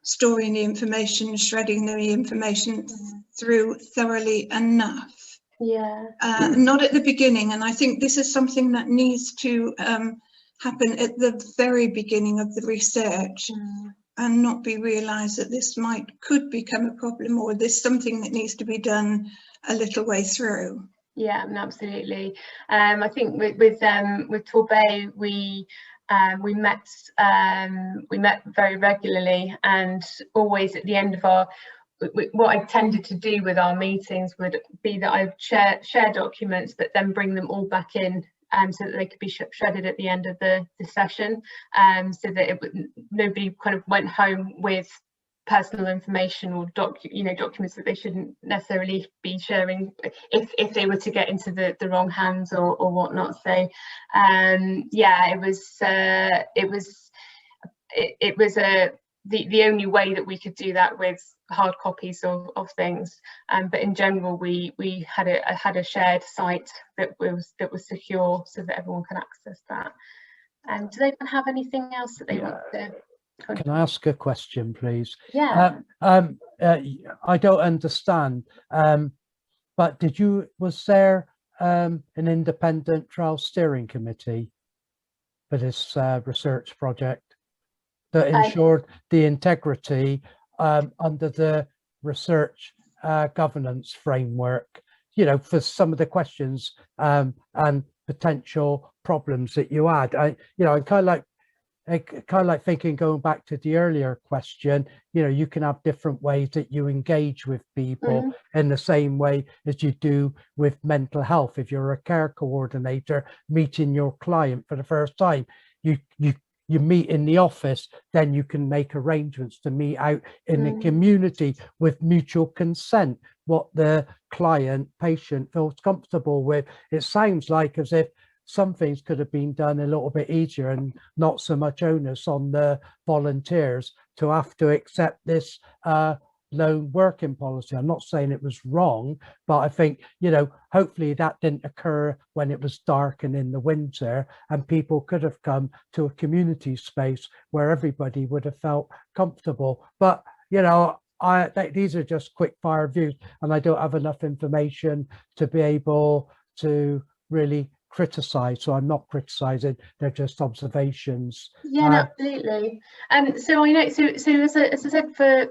storing the information, shredding the information through thoroughly enough. Yeah. Not at the beginning, and I think this is something that needs to happen at the very beginning of the research, and not be realised that this could become a problem, or there's something that needs to be done a little way through. Yeah, absolutely. I think with Torbay, we met very regularly, and always at the end of our, what I tended to do with our meetings would be that I would share documents, but then bring them all back in, so that they could be shredded at the end of the session, so that nobody kind of went home with personal information or documents that they shouldn't necessarily be sharing if they were to get into the wrong hands or whatnot. So yeah, it was the only way that we could do that with hard copies of things, but in general we had a shared site that was secure, so that everyone can access that. Do they have anything else that they want to? Can I ask a question, please? Yeah. I don't understand, but was there an independent trial steering committee for this research project that ensured the integrity under the research governance framework, for some of the questions and potential problems that you had? I kind of like thinking, going back to the earlier question, you can have different ways that you engage with people in the same way as you do with mental health. If you're a care coordinator meeting your client for the first time, you meet in the office, then you can make arrangements to meet out in the community with mutual consent, what the patient feels comfortable with. It sounds like as if some things could have been done a little bit easier and not so much onus on the volunteers to have to accept this lone working policy. I'm not saying it was wrong, but I think, hopefully that didn't occur when it was dark and in the winter, and people could have come to a community space where everybody would have felt comfortable. But, these are just quick fire views, and I don't have enough information to be able to really criticize, so I'm not criticizing, they're just observations. Yeah, absolutely. So I know, so as I said,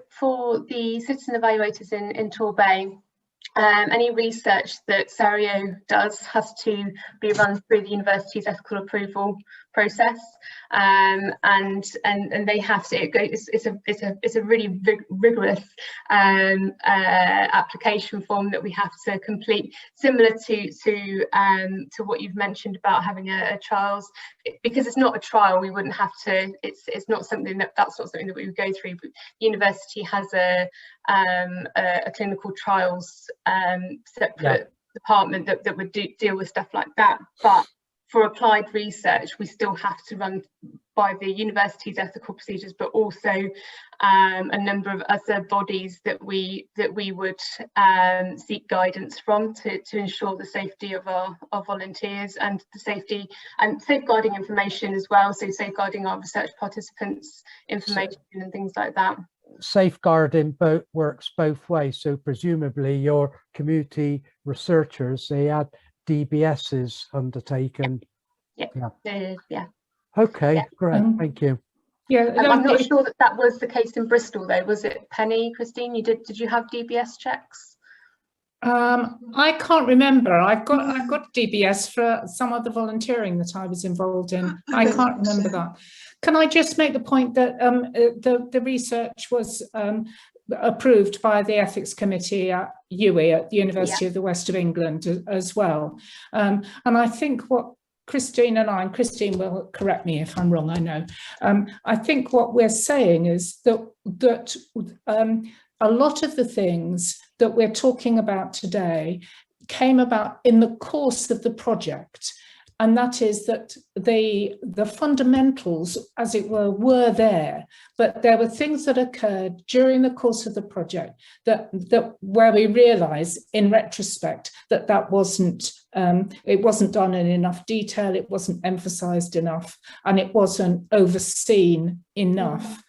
for the citizen evaluators in Torbay, any research that Sario does has to be run through the university's ethical approval process, and they have to. It's a really rigorous application form that we have to complete, similar to what you've mentioned about having a trials. Because it's not a trial, we wouldn't have to. It's not something that's not something that we would go through. But the university has a clinical trials separate department that would deal with stuff like that. But for applied research, we still have to run by the university's ethical procedures, but also a number of other bodies that we would seek guidance from to ensure the safety of our volunteers, and the safety and safeguarding information as well. So safeguarding our research participants' information and things like that. Safeguarding works both ways. So presumably your community researchers, they had DBSs undertaken. Yeah. Okay, yeah. Great, thank you. Yeah, I'm not sure that was the case in Bristol though. Was it, Penny, Christine? Did you have DBS checks? I can't remember. I've got DBS for some of the volunteering that I was involved in. I can't remember that. Can I just make the point that the research was approved by the ethics committee at UWE, at the University of the West of England as well. And I think what Christine and Christine will correct me if I'm wrong, I know. I think what we're saying is that a lot of the things that we're talking about today came about in the course of the project. and that is that the fundamentals, as it were there, but there were things that occurred during the course of the project that where we realised in retrospect that wasn't it wasn't done in enough detail, it wasn't emphasised enough, and it wasn't overseen enough.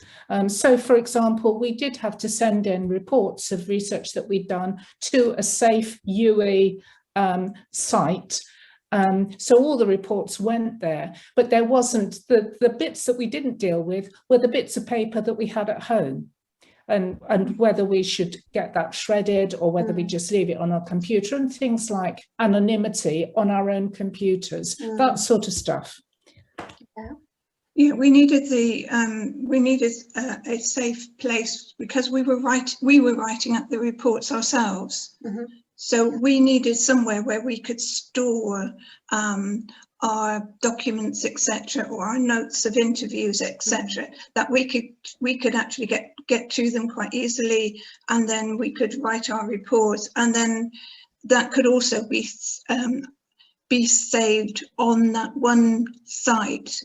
So, for example, we did have to send in reports of research that we'd done to a safe UE site. So all the reports went there, but there wasn't, the bits that we didn't deal with were the bits of paper that we had at home, and whether we should get that shredded or whether we just leave it on our computer, and things like anonymity on our own computers, that sort of stuff. Yeah, we needed a safe place because we were writing up the reports ourselves. So we needed somewhere where we could store our documents, etc., or our notes of interviews, etc., that we could actually get to them quite easily, and then we could write our reports, and then that could also be saved on that one site.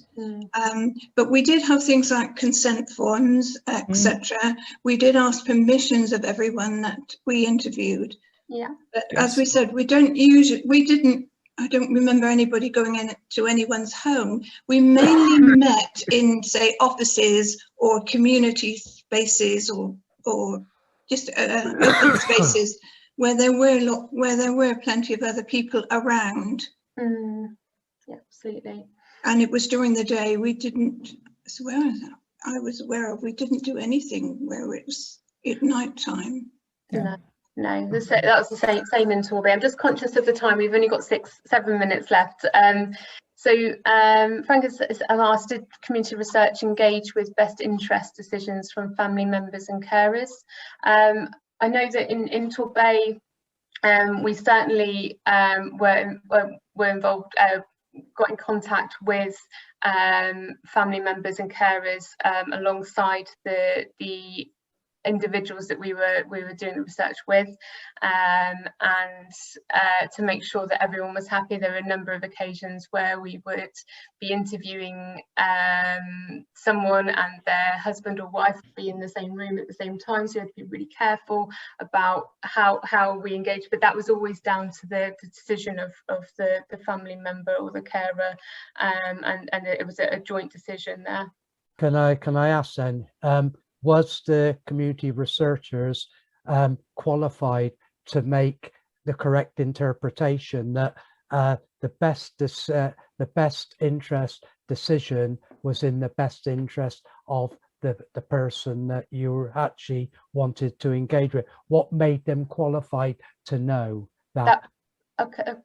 But we did have things like consent forms, etc. We did ask permissions of everyone that we interviewed. But as we said, I don't remember anybody going into anyone's home. We mainly met in, say, offices or community spaces or just open spaces where there were plenty of other people around. Yeah, absolutely. And it was during the day. We didn't, as well as I was aware of, we didn't do anything where it was at night time. No, that was the same in Torbay. I'm just conscious of the time. We've only got 7 minutes left. Frank has asked, did community research engage with best interest decisions from family members and carers? I know that in Torbay, we certainly were involved, got in contact with family members and carers alongside the individuals that we were doing the research with, and to make sure that everyone was happy. There were a number of occasions where we would be interviewing someone and their husband or wife would be in the same room at the same time, so you had to be really careful about how we engage, but that was always down to the decision of the family member or the carer, and it was a joint decision there. Can I ask then, was the community researchers qualified to make the correct interpretation that the best interest decision was in the best interest of the person that you actually wanted to engage with? What made them qualified to know that? Okay.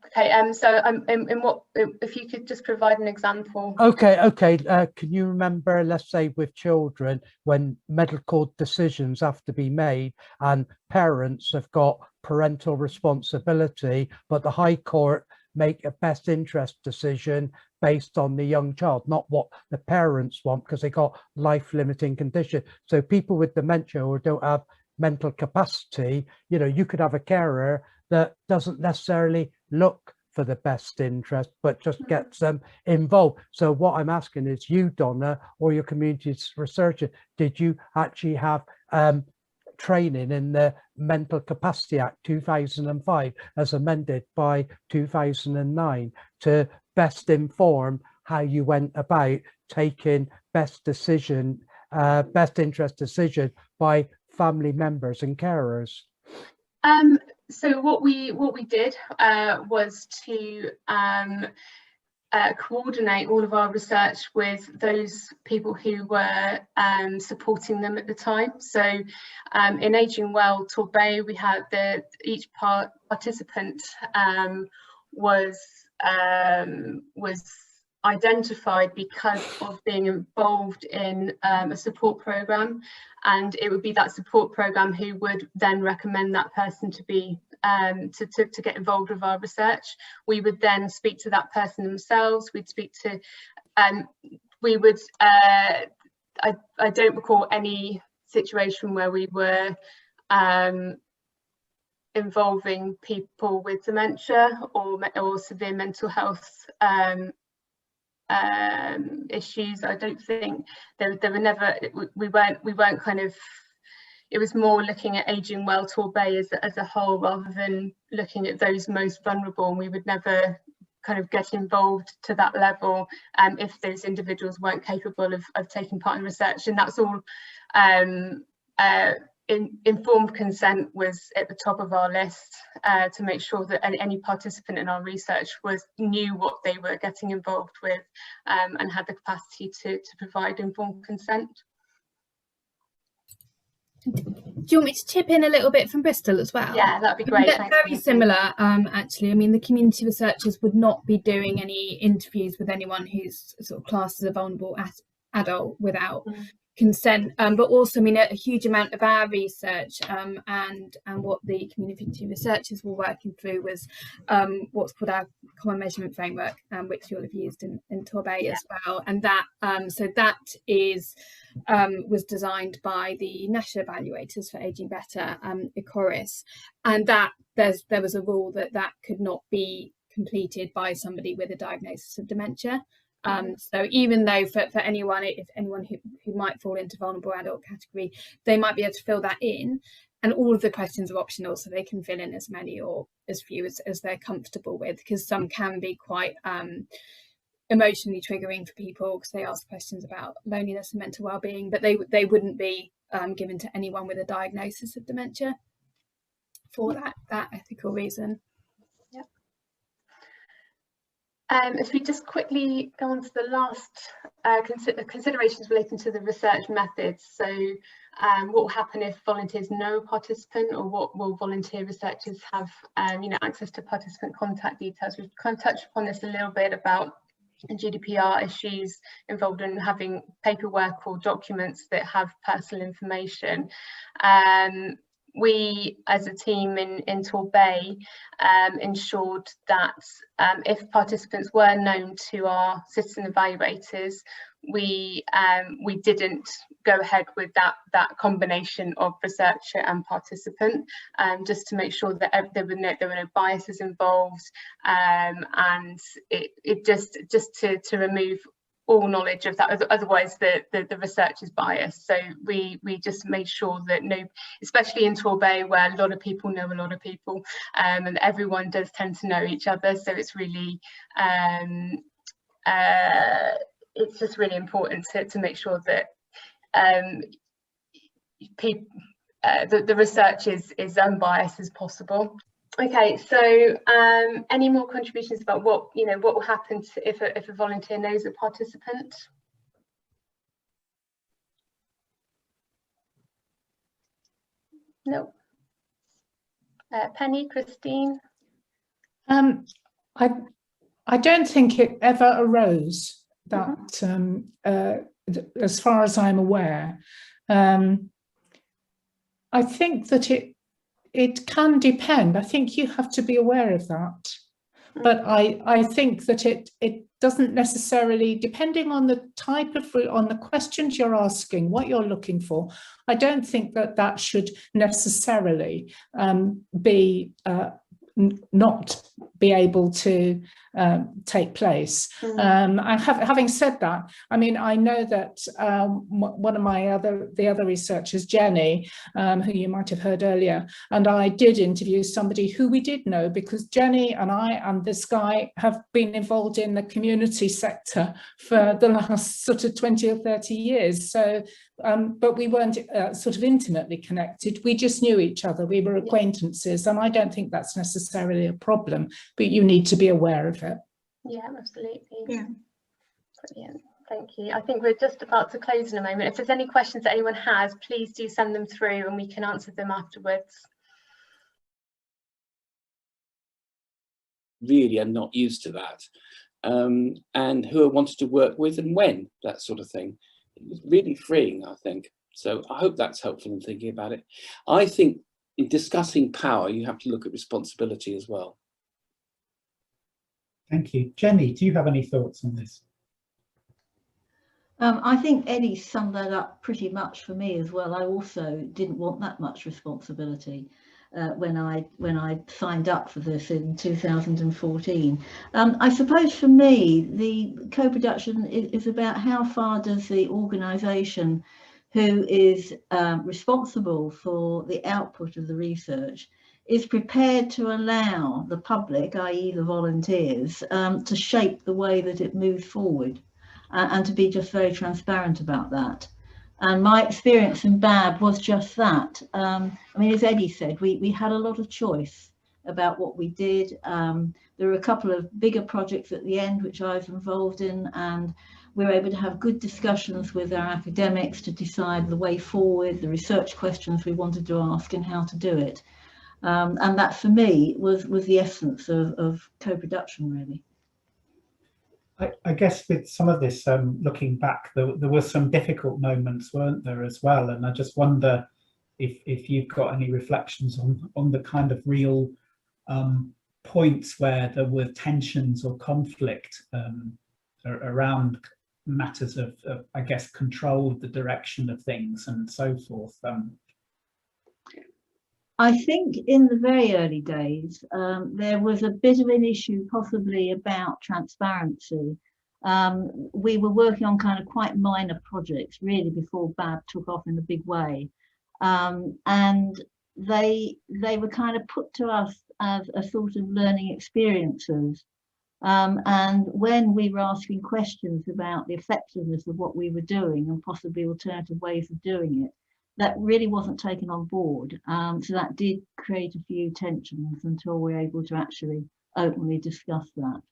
So in what, if you could just provide an example. Okay. Can you remember, let's say with children, when medical decisions have to be made and parents have got parental responsibility, but the High Court make a best interest decision based on the young child, not what the parents want, because they got life-limiting condition. So people with dementia or don't have mental capacity, you could have a carer that doesn't necessarily look for the best interest, but just gets them involved. So what I'm asking is, you, Donna, or your community researcher, did you actually have training in the Mental Capacity Act 2005 as amended by 2009 to best inform how you went about taking best interest decision by family members and carers? So what we did was to coordinate all of our research with those people who were supporting them at the time. So in Aging Well Torbay, we had each participant was identified because of being involved in a support program, and it would be that support program who would then recommend that person to be to get involved with our research. We would then speak to that person themselves. We'd speak to we would I don't recall any situation where we were involving people with dementia or severe mental health issues. I don't think there were never, we weren't kind of, it was more looking at Ageing Well Torbay as a whole rather than looking at those most vulnerable, and we would never kind of get involved to that level if those individuals weren't capable of taking part in research. And that's all. Informed consent was at the top of our list to make sure that any participant in our research knew what they were getting involved with and had the capacity to provide informed consent. Do you want me to chip in a little bit from Bristol as well? Yeah, that'd be great. Thanks, very similar, actually. I mean, the community researchers would not be doing any interviews with anyone who's sort of classed as a vulnerable adult without consent, but also, I mean, a huge amount of our research and what the community researchers were working through was what's called our common measurement framework, which you'll have used in Torbay as well, and that so that is was designed by the national evaluators for Ageing Better, Ecoris, and that there was a rule that could not be completed by somebody with a diagnosis of dementia. So even though for anyone, if anyone who might fall into vulnerable adult category, they might be able to fill that in, and all of the questions are optional, so they can fill in as many or as few as they're comfortable with, because some can be quite emotionally triggering for people because they ask questions about loneliness and mental well-being, but they wouldn't be given to anyone with a diagnosis of dementia for that ethical reason. If we just quickly go on to the last considerations relating to the research methods. So what will happen if volunteers know a participant, or what will volunteer researchers have access to participant contact details? We've kind of touched upon this a little bit about GDPR issues involved in having paperwork or documents that have personal information. We, as a team in Torbay, ensured that if participants were known to our citizen evaluators, we didn't go ahead with that combination of researcher and participant, just to make sure that there were no biases involved, and it just to remove all knowledge of that, otherwise the research is biased. So we just made sure that especially in Torbay, where a lot of people know a lot of people, and everyone does tend to know each other, so it's really it's just really important to make sure that the research is unbiased as possible. Okay, so any more contributions about what will happen if a volunteer knows a participant? No. Penny, Christine? I don't think it ever arose that, as far as I'm aware. I think that it can depend. I think you have to be aware of that. But I think that it doesn't necessarily, depending on the type of, on the questions you're asking, what you're looking for, I don't think that should necessarily be not be able to take place. Having said that, I mean, I know that one of the other researchers, Jenny, who you might have heard earlier, and I did interview somebody who we did know, because Jenny and I and this guy have been involved in the community sector for the last sort of 20 or 30 years. So, but we weren't sort of intimately connected. We just knew each other. We were acquaintances, and I don't think that's necessarily a problem, but you need to be aware of it. Yeah, absolutely. Yeah. Brilliant. Thank you. I think we're just about to close in a moment. If there's any questions that anyone has, please do send them through and we can answer them afterwards. Really are not used to that, and who I wanted to work with and when, that sort of thing. It was really freeing, I think. So I hope that's helpful in thinking about it. I think in discussing power, you have to look at responsibility as well. Thank you. Jenny, do you have any thoughts on this? I think Eddie summed that up pretty much for me as well. I also didn't want that much responsibility. when I signed up for this in 2014. I suppose for me, the co-production is about how far does the organisation who is responsible for the output of the research is prepared to allow the public, i.e. the volunteers, to shape the way that it moves forward, and to be just very transparent about that. And my experience in BAB was just that. I mean, as Eddie said, we had a lot of choice about what we did. There were a couple of bigger projects at the end, which I was involved in, and we were able to have good discussions with our academics to decide the way forward, the research questions we wanted to ask and how to do it. And that for me was the essence of co-production, really. I guess with some of this, looking back, there were some difficult moments, weren't there, as well? And I just wonder if you've got any reflections on the kind of real points where there were tensions or conflict around matters of, I guess, control of the direction of things and so forth. I think in the very early days, there was a bit of an issue possibly about transparency. We were working on kind of quite minor projects really before BAB took off in a big way. And they were kind of put to us as a sort of learning experiences. And when we were asking questions about the effectiveness of what we were doing and possibly alternative ways of doing it, that really wasn't taken on board. So that did create a few tensions until we were able to actually openly discuss that.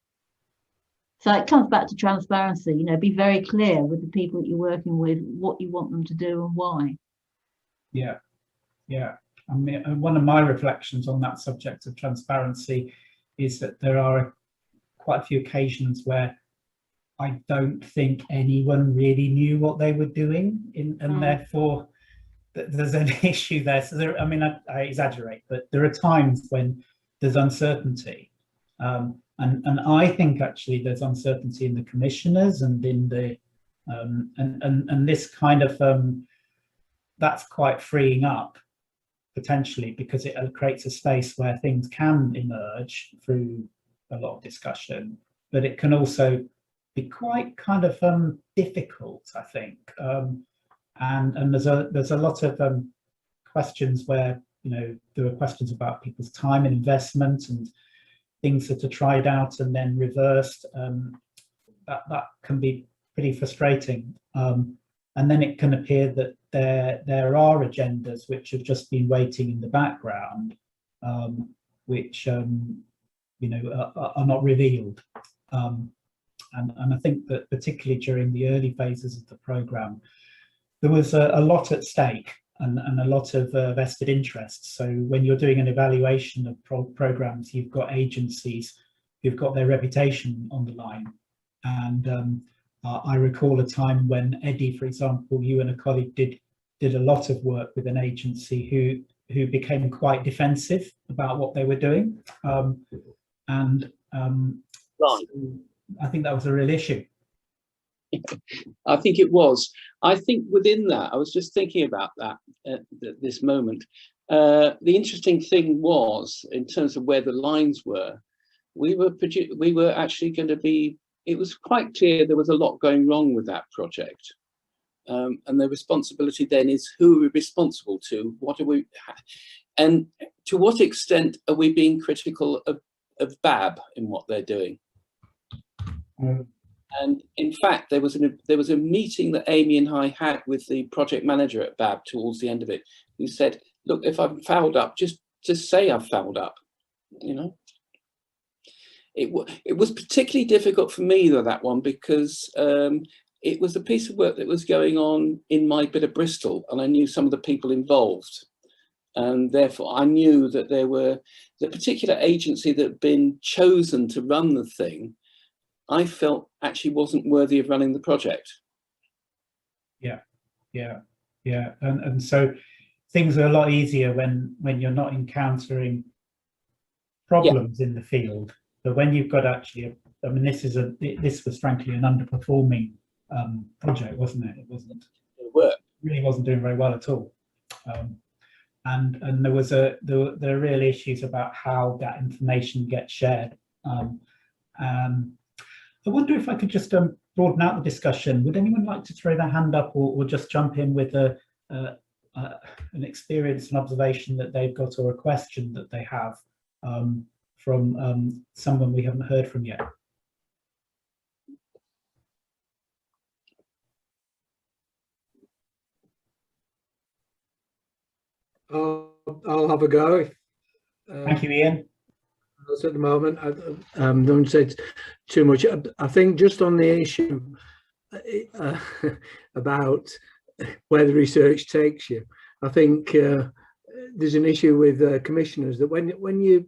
So it comes back to transparency, you know, be very clear with the people that you're working with, what you want them to do and why. Yeah, yeah. I mean, one of my reflections on that subject of transparency is that there are quite a few occasions where I don't think anyone really knew what they were doing, and therefore there's an issue there. So there, I mean, I exaggerate, but there are times when there's uncertainty, and I think actually there's uncertainty in the commissioners and in the and this kind of that's quite freeing up potentially, because it creates a space where things can emerge through a lot of discussion, but it can also be quite kind of difficult, I think. And there's a lot of questions where, you know, there are questions about people's time and investment and things that are tried out and then reversed. That can be pretty frustrating. And then it can appear that there are agendas which have just been waiting in the background, which you know, are not revealed. And I think that particularly during the early phases of the programme, there was a lot at stake and a lot of vested interests. So when you're doing an evaluation of programmes, you've got agencies who've got their reputation on the line. And I recall a time when Eddie, for example, you and a colleague did a lot of work with an agency who became quite defensive about what they were doing. So I think that was a real issue. I think it was. I think within that, I was just thinking about that at this moment. The interesting thing was, in terms of where the lines were, we were actually going to be, it was quite clear there was a lot going wrong with that project. And the responsibility then is, who are we responsible to? What are we, and to what extent are we being critical of BAB in what they're doing? And in fact, there was a meeting that Amy and I had with the project manager at BAB towards the end of it, who said, look, if I've fouled up, just say I've fouled up, you know. It was particularly difficult for me, though, that one, because it was a piece of work that was going on in my bit of Bristol, and I knew some of the people involved. And therefore, I knew that there were the particular agency that had been chosen to run the thing, I felt actually wasn't worthy of running the project. Yeah, yeah, yeah. And so things are a lot easier when you're not encountering problems in the field. But when you've got actually, I mean, this was frankly an underperforming project, wasn't it? It really wasn't doing very well at all. and there are real issues about how that information gets shared. I wonder if I could just broaden out the discussion. Would anyone like to throw their hand up or just jump in with an experience, an observation that they've got, or a question that they have from someone we haven't heard from yet? I'll have a go. Thank you, Ian. At the moment, I don't say too much. I think just on the issue about where the research takes you, I think there's an issue with commissioners that when you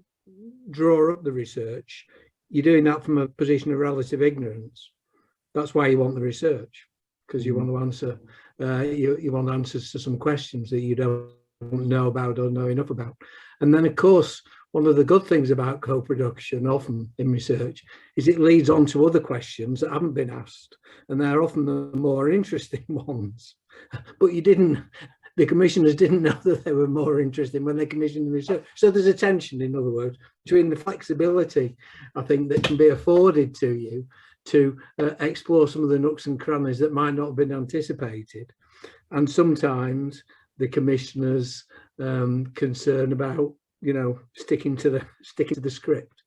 draw up the research, you're doing that from a position of relative ignorance. That's why you want the research, because you want to answer you want answers to some questions that you don't know about or know enough about. And then, of course, one of the good things about co-production often in research is it leads on to other questions that haven't been asked, and they're often the more interesting ones. But the commissioners didn't know that they were more interesting when they commissioned the research. So there's a tension, in other words, between the flexibility, I think, that can be afforded to you to explore some of the nooks and crannies that might not have been anticipated, and sometimes the commissioners' concern about, you know, sticking to the script.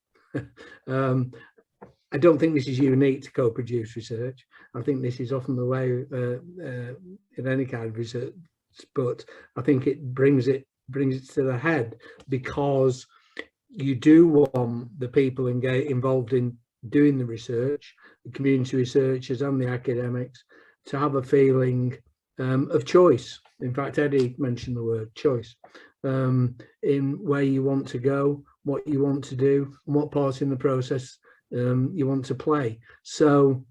I don't think this is unique to co-produced research. I think this is often the way in any kind of research, but I think it brings it to the head because you do want the people involved in doing the research, the community researchers and the academics, to have a feeling of choice. In fact, Eddie mentioned the word choice. In where you want to go, what you want to do, and what part in the process you want to play. So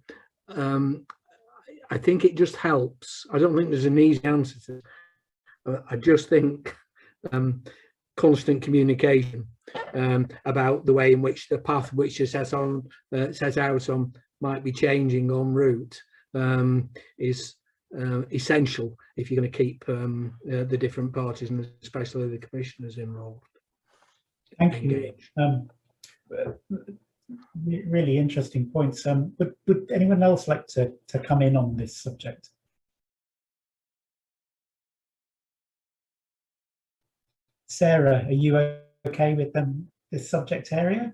I think it just helps. I don't think there's an easy answer to it. I just think constant communication about the way in which the path which is set out on might be changing en route is essential if you're going to keep the different parties and especially the commissioners involved. Thank you. Really interesting points. Would anyone else like to come in on this subject? Sarah, are you okay with this subject area?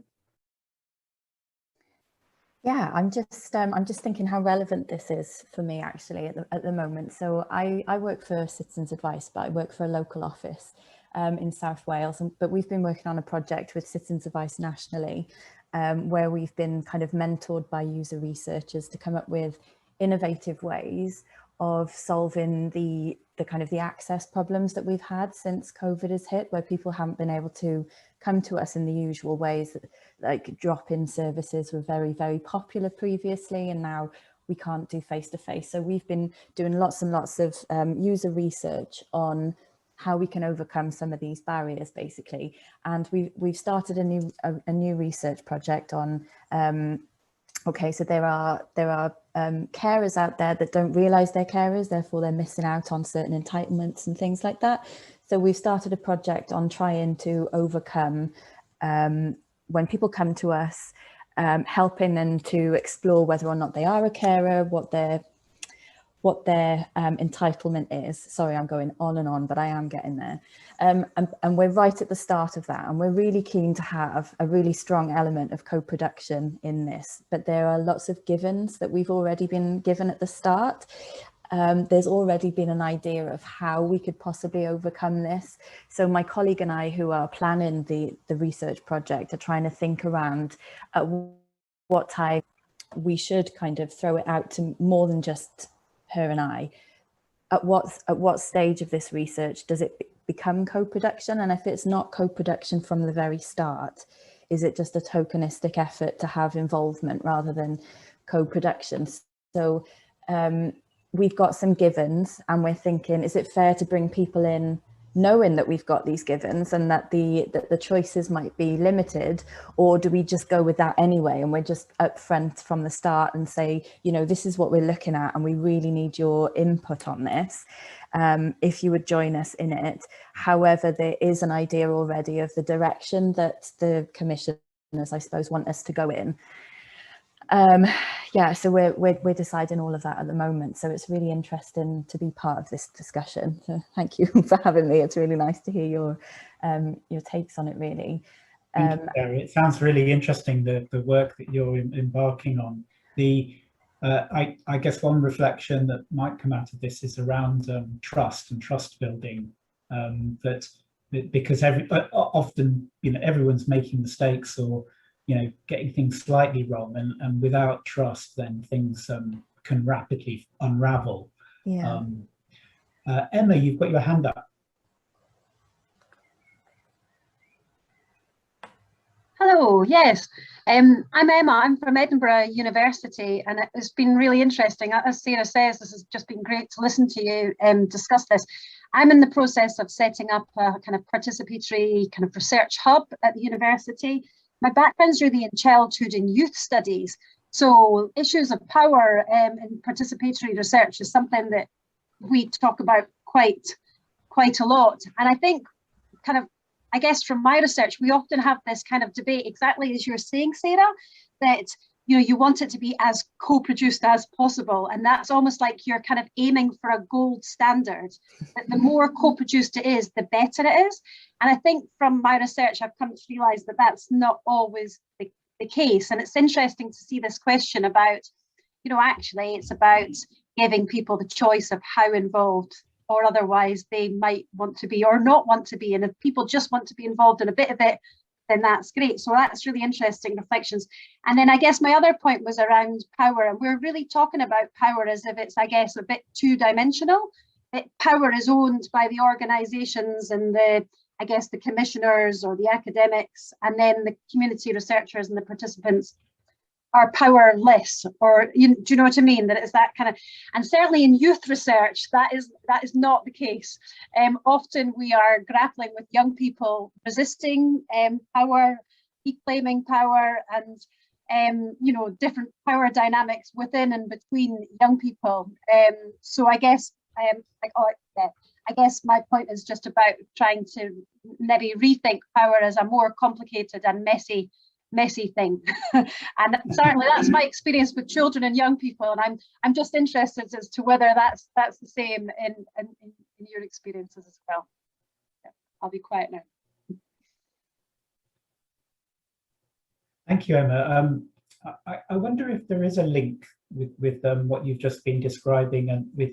Yeah, I'm just thinking how relevant this is for me actually at the moment. So I work for Citizens Advice, but I work for a local office in South Wales, but we've been working on a project with Citizens Advice nationally, where we've been kind of mentored by user researchers to come up with innovative ways of solving the kind of the access problems that we've had since COVID has hit, where people haven't been able to come to us in the usual ways. Like drop-in services were very, very popular previously, and now we can't do face-to-face. So we've been doing lots and lots of user research on how we can overcome some of these barriers, basically. And we've started a new research project on. Okay, so there are carers out there that don't realise they're carers, therefore they're missing out on certain entitlements and things like that. So we've started a project on trying to overcome when people come to us, helping them to explore whether or not they are a carer, what their entitlement is. Sorry, I'm going on and on, but I am getting there. And we're right at the start of that, and we're really keen to have a really strong element of co-production in this, but there are lots of givens that we've already been given at the start. There's already been an idea of how we could possibly overcome this. So my colleague and I, who are planning the research project, are trying to think around at what time we should kind of throw it out to more than just her and I. At what stage of this research does it become co-production? And if it's not co-production from the very start, is it just a tokenistic effort to have involvement rather than co-production? So we've got some givens, and we're thinking, is it fair to bring people in knowing that we've got these givens and that the choices might be limited, or do we just go with that anyway and we're just upfront from the start and say, you know, this is what we're looking at and we really need your input on this, if you would join us in it. However, there is an idea already of the direction that the commissioners, I suppose, want us to go in. Yeah, so we're deciding all of that at the moment, so it's really interesting to be part of this discussion. So thank you for having me. It's really nice to hear your takes on it, really. Thank you, Gary. It sounds really interesting, the work that you're embarking on. I guess one reflection that might come out of this is around trust and trust building, because often, you know, everyone's making mistakes or, you know, getting things slightly wrong, and without trust, then things can rapidly unravel. Yeah. Emma, you've got your hand up. Hello, yes. I'm Emma. I'm from Edinburgh University, and it's been really interesting. As Sarah says, this has just been great to listen to you discuss this. I'm in the process of setting up a kind of participatory kind of research hub at the university. My background's really in childhood and youth studies. So issues of power in participatory research is something that we talk about quite a lot. And I think kind of, I guess from my research, we often have this kind of debate, exactly as you're saying, Sarah, that, you know, you want it to be as co-produced as possible. And that's almost like you're kind of aiming for a gold standard, that the more co-produced it is, the better it is. And I think from my research, I've come to realize that that's not always the case. And it's interesting to see this question about, you know, actually it's about giving people the choice of how involved or otherwise they might want to be or not want to be. And if people just want to be involved in a bit of it, then that's great. So that's really interesting reflections. And then I guess my other point was around power. And we're really talking about power as if it's, I guess, a bit two-dimensional. Power is owned by the organisations and I guess the commissioners or the academics, and then the community researchers and the participants are powerless, or do you know what I mean? That it's that kind of, and certainly in youth research, that is not the case. Often we are grappling with young people resisting power, reclaiming power, and you know, different power dynamics within and between young people. So I guess I guess my point is just about trying to maybe rethink power as a more complicated and messy thing. And certainly that's my experience with children and young people, and I'm just interested as to whether that's the same in your experiences as well. Yeah, I'll be quiet now. Thank you, Emma. I wonder if there is a link with what you've just been describing and with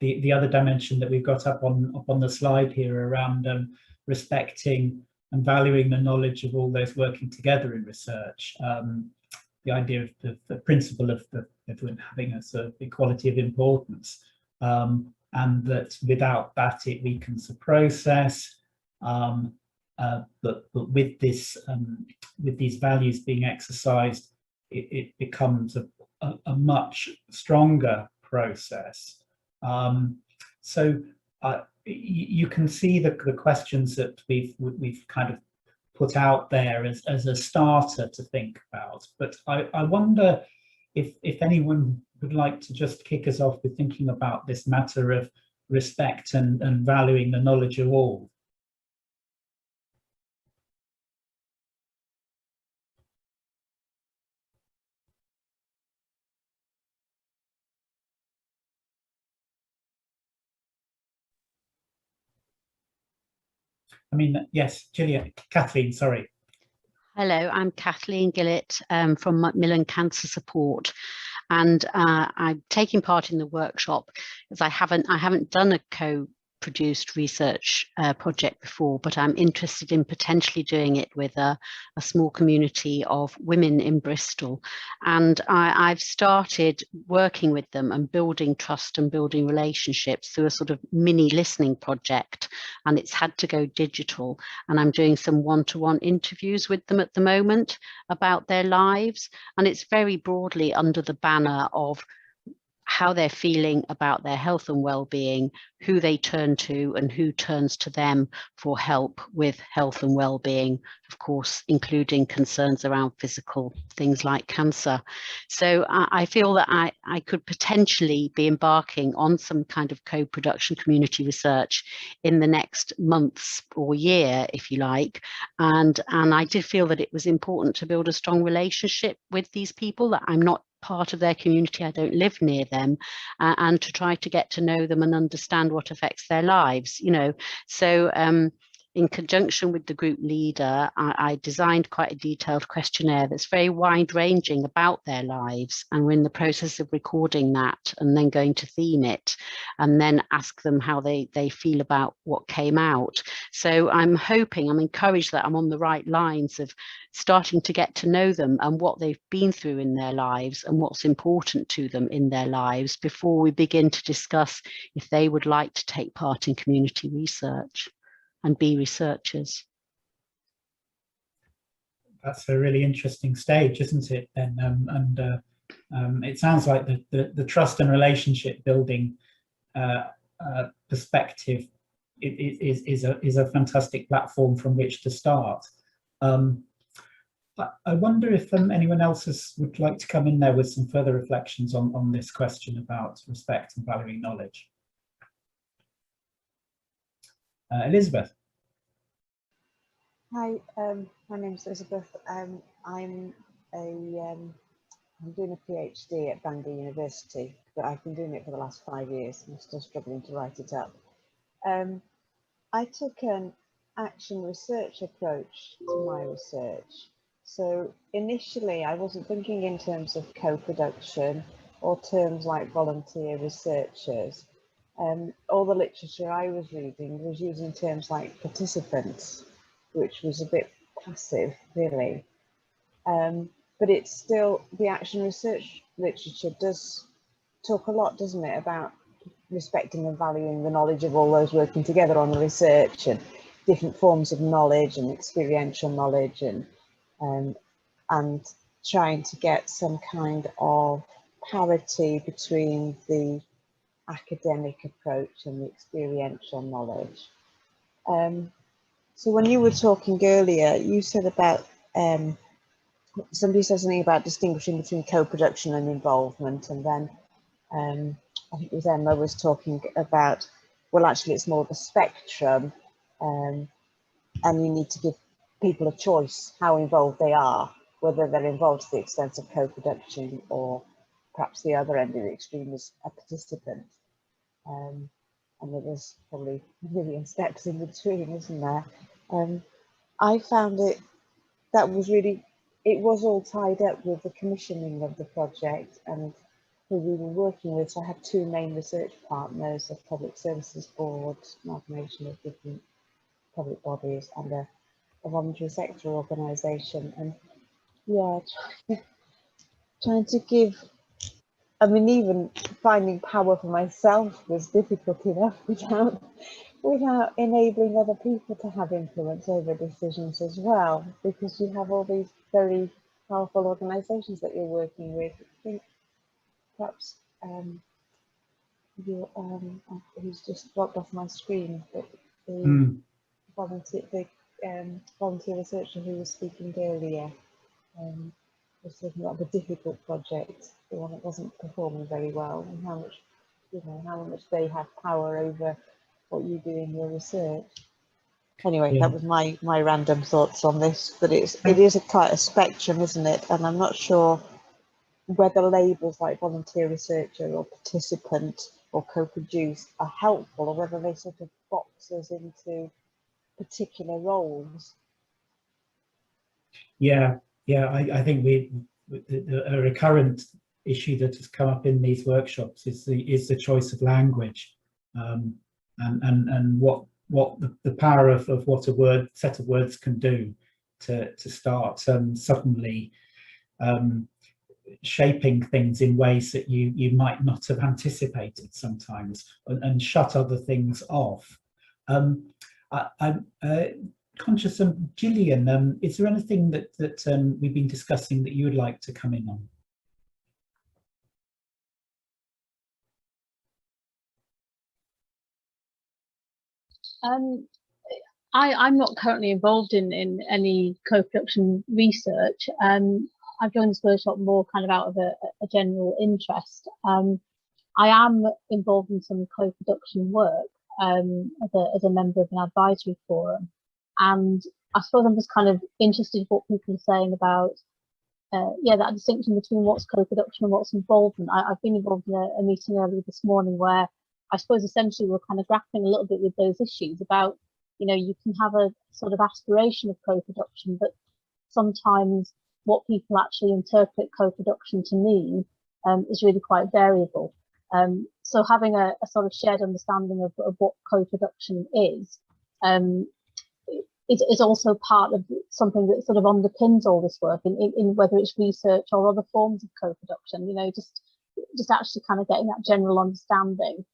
the other dimension that we've got up on the slide here around respecting and valuing the knowledge of all those working together in research. The idea of the principle of everyone having a sort of equality of importance, and that without that it weakens the process. But with this, with these values being exercised, it becomes a much stronger process. So you can see the questions that we've kind of put out there as a starter to think about. But I wonder if anyone would like to just kick us off with thinking about this matter of respect and valuing the knowledge of all. I mean, yes, Kathleen, sorry. Hello, I'm Kathleen Gillett from Macmillan Cancer Support, and I'm taking part in the workshop as I haven't done a co-produced research project before, but I'm interested in potentially doing it with a small community of women in Bristol. And I've started working with them and building trust and building relationships through a sort of mini listening project, and it's had to go digital. And I'm doing some one-to-one interviews with them at the moment about their lives, and it's very broadly under the banner of how they're feeling about their health and well-being, who they turn to and who turns to them for help with health and well-being, of course, including concerns around physical things like cancer. So I feel that I could potentially be embarking on some kind of co-production community research in the next months or year, if you like. And I did feel that it was important to build a strong relationship with these people, that I'm not part of their community, I don't live near them, and to try to get to know them and understand what affects their lives, you know. So in conjunction with the group leader, I designed quite a detailed questionnaire that's very wide-ranging about their lives, and we're in the process of recording that and then going to theme it and then ask them how they feel about what came out. So I'm hoping, I'm encouraged that I'm on the right lines of starting to get to know them and what they've been through in their lives and what's important to them in their lives before we begin to discuss if they would like to take part in community research and be researchers. That's a really interesting stage, isn't it? Then, it sounds like the trust and relationship building perspective is a fantastic platform from which to start. I wonder if anyone else would like to come in there with some further reflections on this question about respect and valuing knowledge. Elizabeth. Hi, my name is Elizabeth. I'm doing a PhD at Bangor University, but I've been doing it for the last 5 years. I'm still struggling to write it up. I took an action research approach to my research. So initially, I wasn't thinking in terms of co-production or terms like volunteer researchers. All the literature I was reading was using terms like participants, which was a bit passive, really. But it's still, the action research literature does talk a lot, doesn't it, about respecting and valuing the knowledge of all those working together on the research, and different forms of knowledge and experiential knowledge, and trying to get some kind of parity between the academic approach and the experiential knowledge. So when you were talking earlier, you said about, somebody said something about distinguishing between co-production and involvement, and then I think it was Emma was talking about, well, actually it's more of a spectrum, and you need to give people a choice how involved they are, whether they're involved to the extent of co-production or perhaps the other end of the extreme is a participant. And there's probably a million steps in between, isn't there? I found that was really, it was all tied up with the commissioning of the project and who we were working with. So I had two main research partners, a public services board, an amalgamation of different public bodies, and a voluntary sector organisation. And yeah, trying to give, I mean, even finding power for myself was difficult enough without enabling other people to have influence over decisions as well, because you have all these very powerful organisations that you're working with. I think perhaps who's just dropped off my screen, but the volunteer researcher who was speaking earlier was talking about the difficult project, the one that wasn't performing very well, and how much, how much they have power over what you do in your research. Anyway, that was my random thoughts on this, but it is quite a spectrum, isn't it? And I'm not sure whether labels like volunteer researcher or participant or co-produce are helpful, or whether they sort of box us into particular roles. Yeah, I think a recurrent issue that has come up in these workshops is the choice of language, and what the power of what a set of words can do to start suddenly shaping things in ways that you might not have anticipated sometimes, and shut other things off. I'm conscious of Gillian. Is there anything that we've been discussing that you would like to come in on? I'm not currently involved in any co-production research. I've joined this workshop more kind of out of a general interest. I am involved in some co-production work as a member of an advisory forum, and I suppose I'm just kind of interested in what people are saying about that distinction between what's co-production and what's involvement. I've been involved in a meeting earlier this morning where I suppose essentially we're kind of grappling a little bit with those issues about, you can have a sort of aspiration of co-production, but sometimes what people actually interpret co-production to mean is really quite variable. So having a sort of shared understanding of what co-production is also part of something that sort of underpins all this work in whether it's research or other forms of co-production, just actually kind of getting that general understanding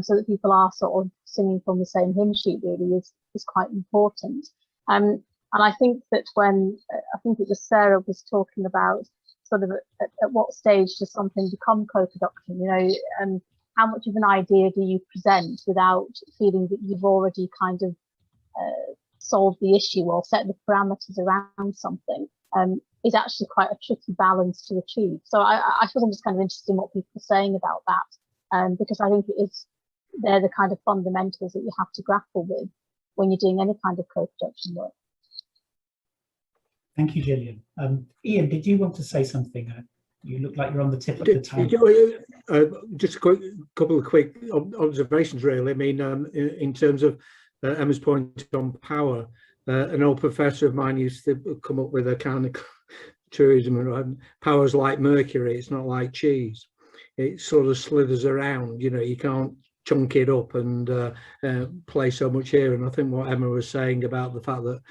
so that people are sort of singing from the same hymn sheet really is quite important. And I think that when, I think it was Sarah was talking about sort of at what stage does something become co-production, and how much of an idea do you present without feeling that you've already kind of solve the issue or set the parameters around something is actually quite a tricky balance to achieve. So I suppose I'm just kind of interested in what people are saying about that, because I think they're the kind of fundamentals that you have to grapple with when you're doing any kind of co-production work. Thank you, Gillian. Ian, did you want to say something? You look like you're on the tip of the tongue. Just a couple of quick observations, really. I mean, in terms of Emma's point on power, an old professor of mine used to come up with a kind of truism: power's like mercury, it's not like cheese. It sort of slithers around, you can't chunk it up and play so much here. And I think what Emma was saying about the fact that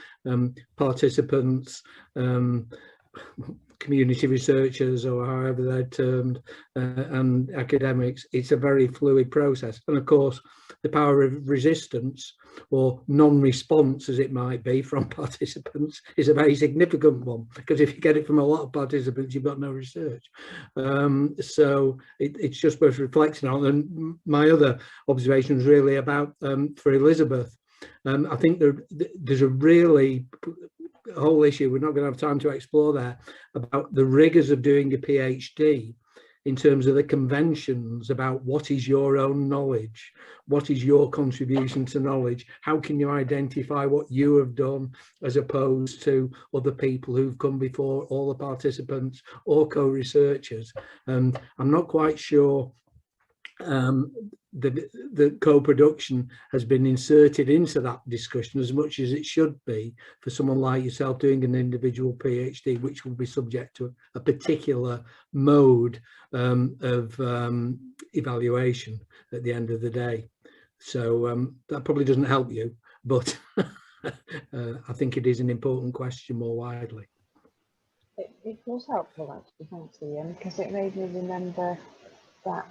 participants, community researchers, or however they're termed, and academics, it's a very fluid process. And of course, the power of resistance or non-response, as it might be, from participants is a very significant one, because if you get it from a lot of participants, you've got no research. So it's just worth reflecting on. And my other observation was really about, for Elizabeth, I think there's a really whole issue, we're not going to have time to explore that, about the rigors of doing a PhD in terms of the conventions about what is your own knowledge, what is your contribution to knowledge, how can you identify what you have done as opposed to other people who've come before, all the participants or co-researchers. And I'm not quite sure the co-production has been inserted into that discussion as much as it should be for someone like yourself doing an individual PhD, which will be subject to a particular mode of evaluation at the end of the day. So that probably doesn't help you, but I think it is an important question more widely. It was helpful, actually, thanks, Ian, because it made me remember that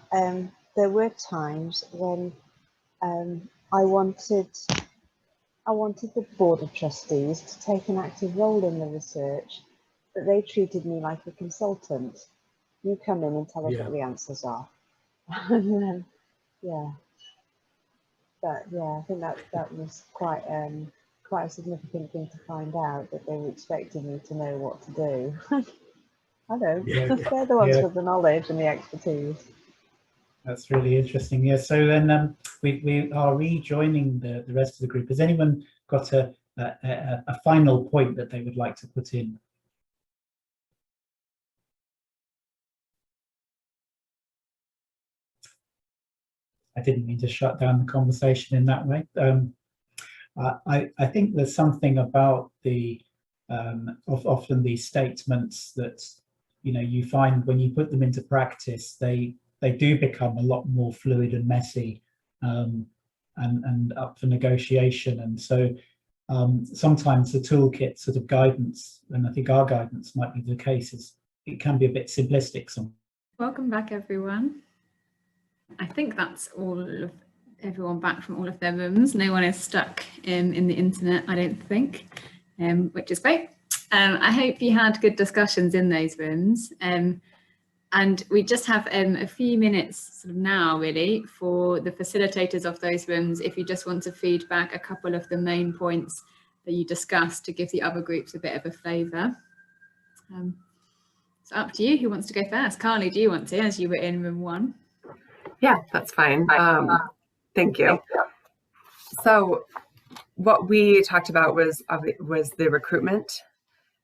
there were times when I wanted the Board of Trustees to take an active role in the research, but they treated me like a consultant. You come in and tell us what the answers are. And then, I think that was quite a significant thing to find out, that they were expecting me to know what to do. I don't. They're the ones with the knowledge and the expertise. That's really interesting. Yeah. So then we are rejoining the rest of the group. Has anyone got a final point that they would like to put in? I didn't mean to shut down the conversation in that way. I think there's something about the often these statements that you find when you put them into practice, they do become a lot more fluid and messy and up for negotiation. And so sometimes the toolkit sort of guidance, and I think our guidance might be the case, is it can be a bit simplistic. Welcome back, everyone. I think that's everyone back from all of their rooms. No one is stuck in the internet, I don't think, which is great. I hope you had good discussions in those rooms. And we just have a few minutes sort of now really for the facilitators of those rooms, if you just want to feed back a couple of the main points that you discussed to give the other groups a bit of a flavour. So up to you, who wants to go first? Carly, do you want to, as you were in room 1? Yeah, that's fine. Thank you. So what we talked about was the recruitment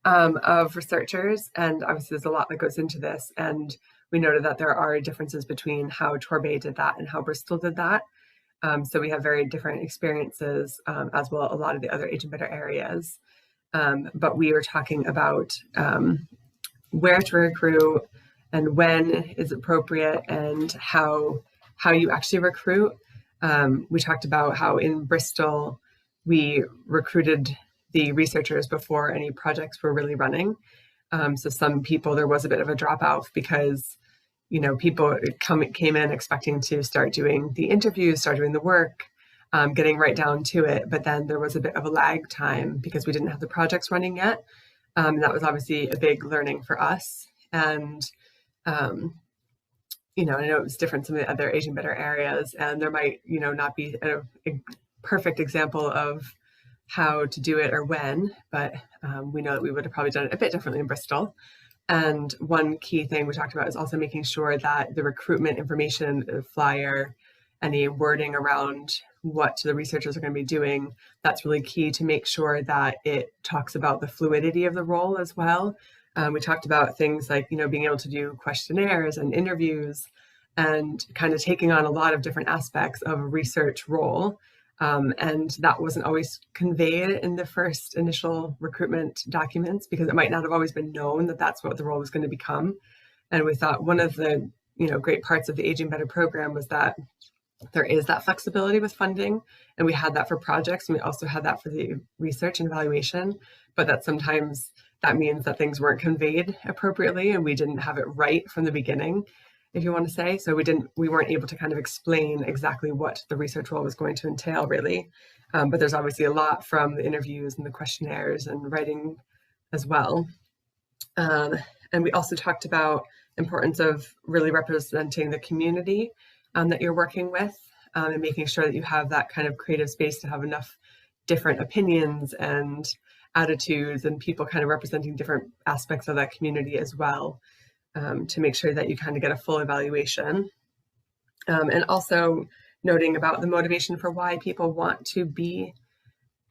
of researchers, and obviously there's a lot that goes into this, and we noted that there are differences between how Torbay did that and how Bristol did that. So we have very different experiences, as well a lot of the other age and better areas. But we were talking about where to recruit and when is appropriate and how you actually recruit. We talked about how in Bristol we recruited the researchers before any projects were really running. So some people, there was a bit of a dropout because, you know, people came in expecting to start doing the interviews, start doing the work, getting right down to it. But then there was a bit of a lag time because we didn't have the projects running yet. That was obviously a big learning for us. And, you know, I know it was different in the other Asian better areas, and there might, you know, not be a perfect example of how to do it or when, but we know that we would have probably done it a bit differently in Bristol. And one key thing we talked about is also making sure that the recruitment information, the flyer, any wording around what the researchers are going to be doing, that's really key to make sure that it talks about the fluidity of the role as well. We talked about things like, you know, being able to do questionnaires and interviews and kind of taking on a lot of different aspects of a research role. And that wasn't always conveyed in the first initial recruitment documents because it might not have always been known that that's what the role was going to become. And we thought one of the, you know, great parts of the Aging Better program was that there is that flexibility with funding, and we had that for projects, and we also had that for the research and evaluation, but that sometimes that means that things weren't conveyed appropriately and we didn't have it right from the beginning, if you want to say. So we weren't able to kind of explain exactly what the research role was going to entail really. But there's obviously a lot from the interviews and the questionnaires and writing as well. And we also talked about importance of really representing the community that you're working with, and making sure that you have that kind of creative space to have enough different opinions and attitudes and people kind of representing different aspects of that community as well, to make sure that you kind of get a full evaluation. And also noting about the motivation for why people want to be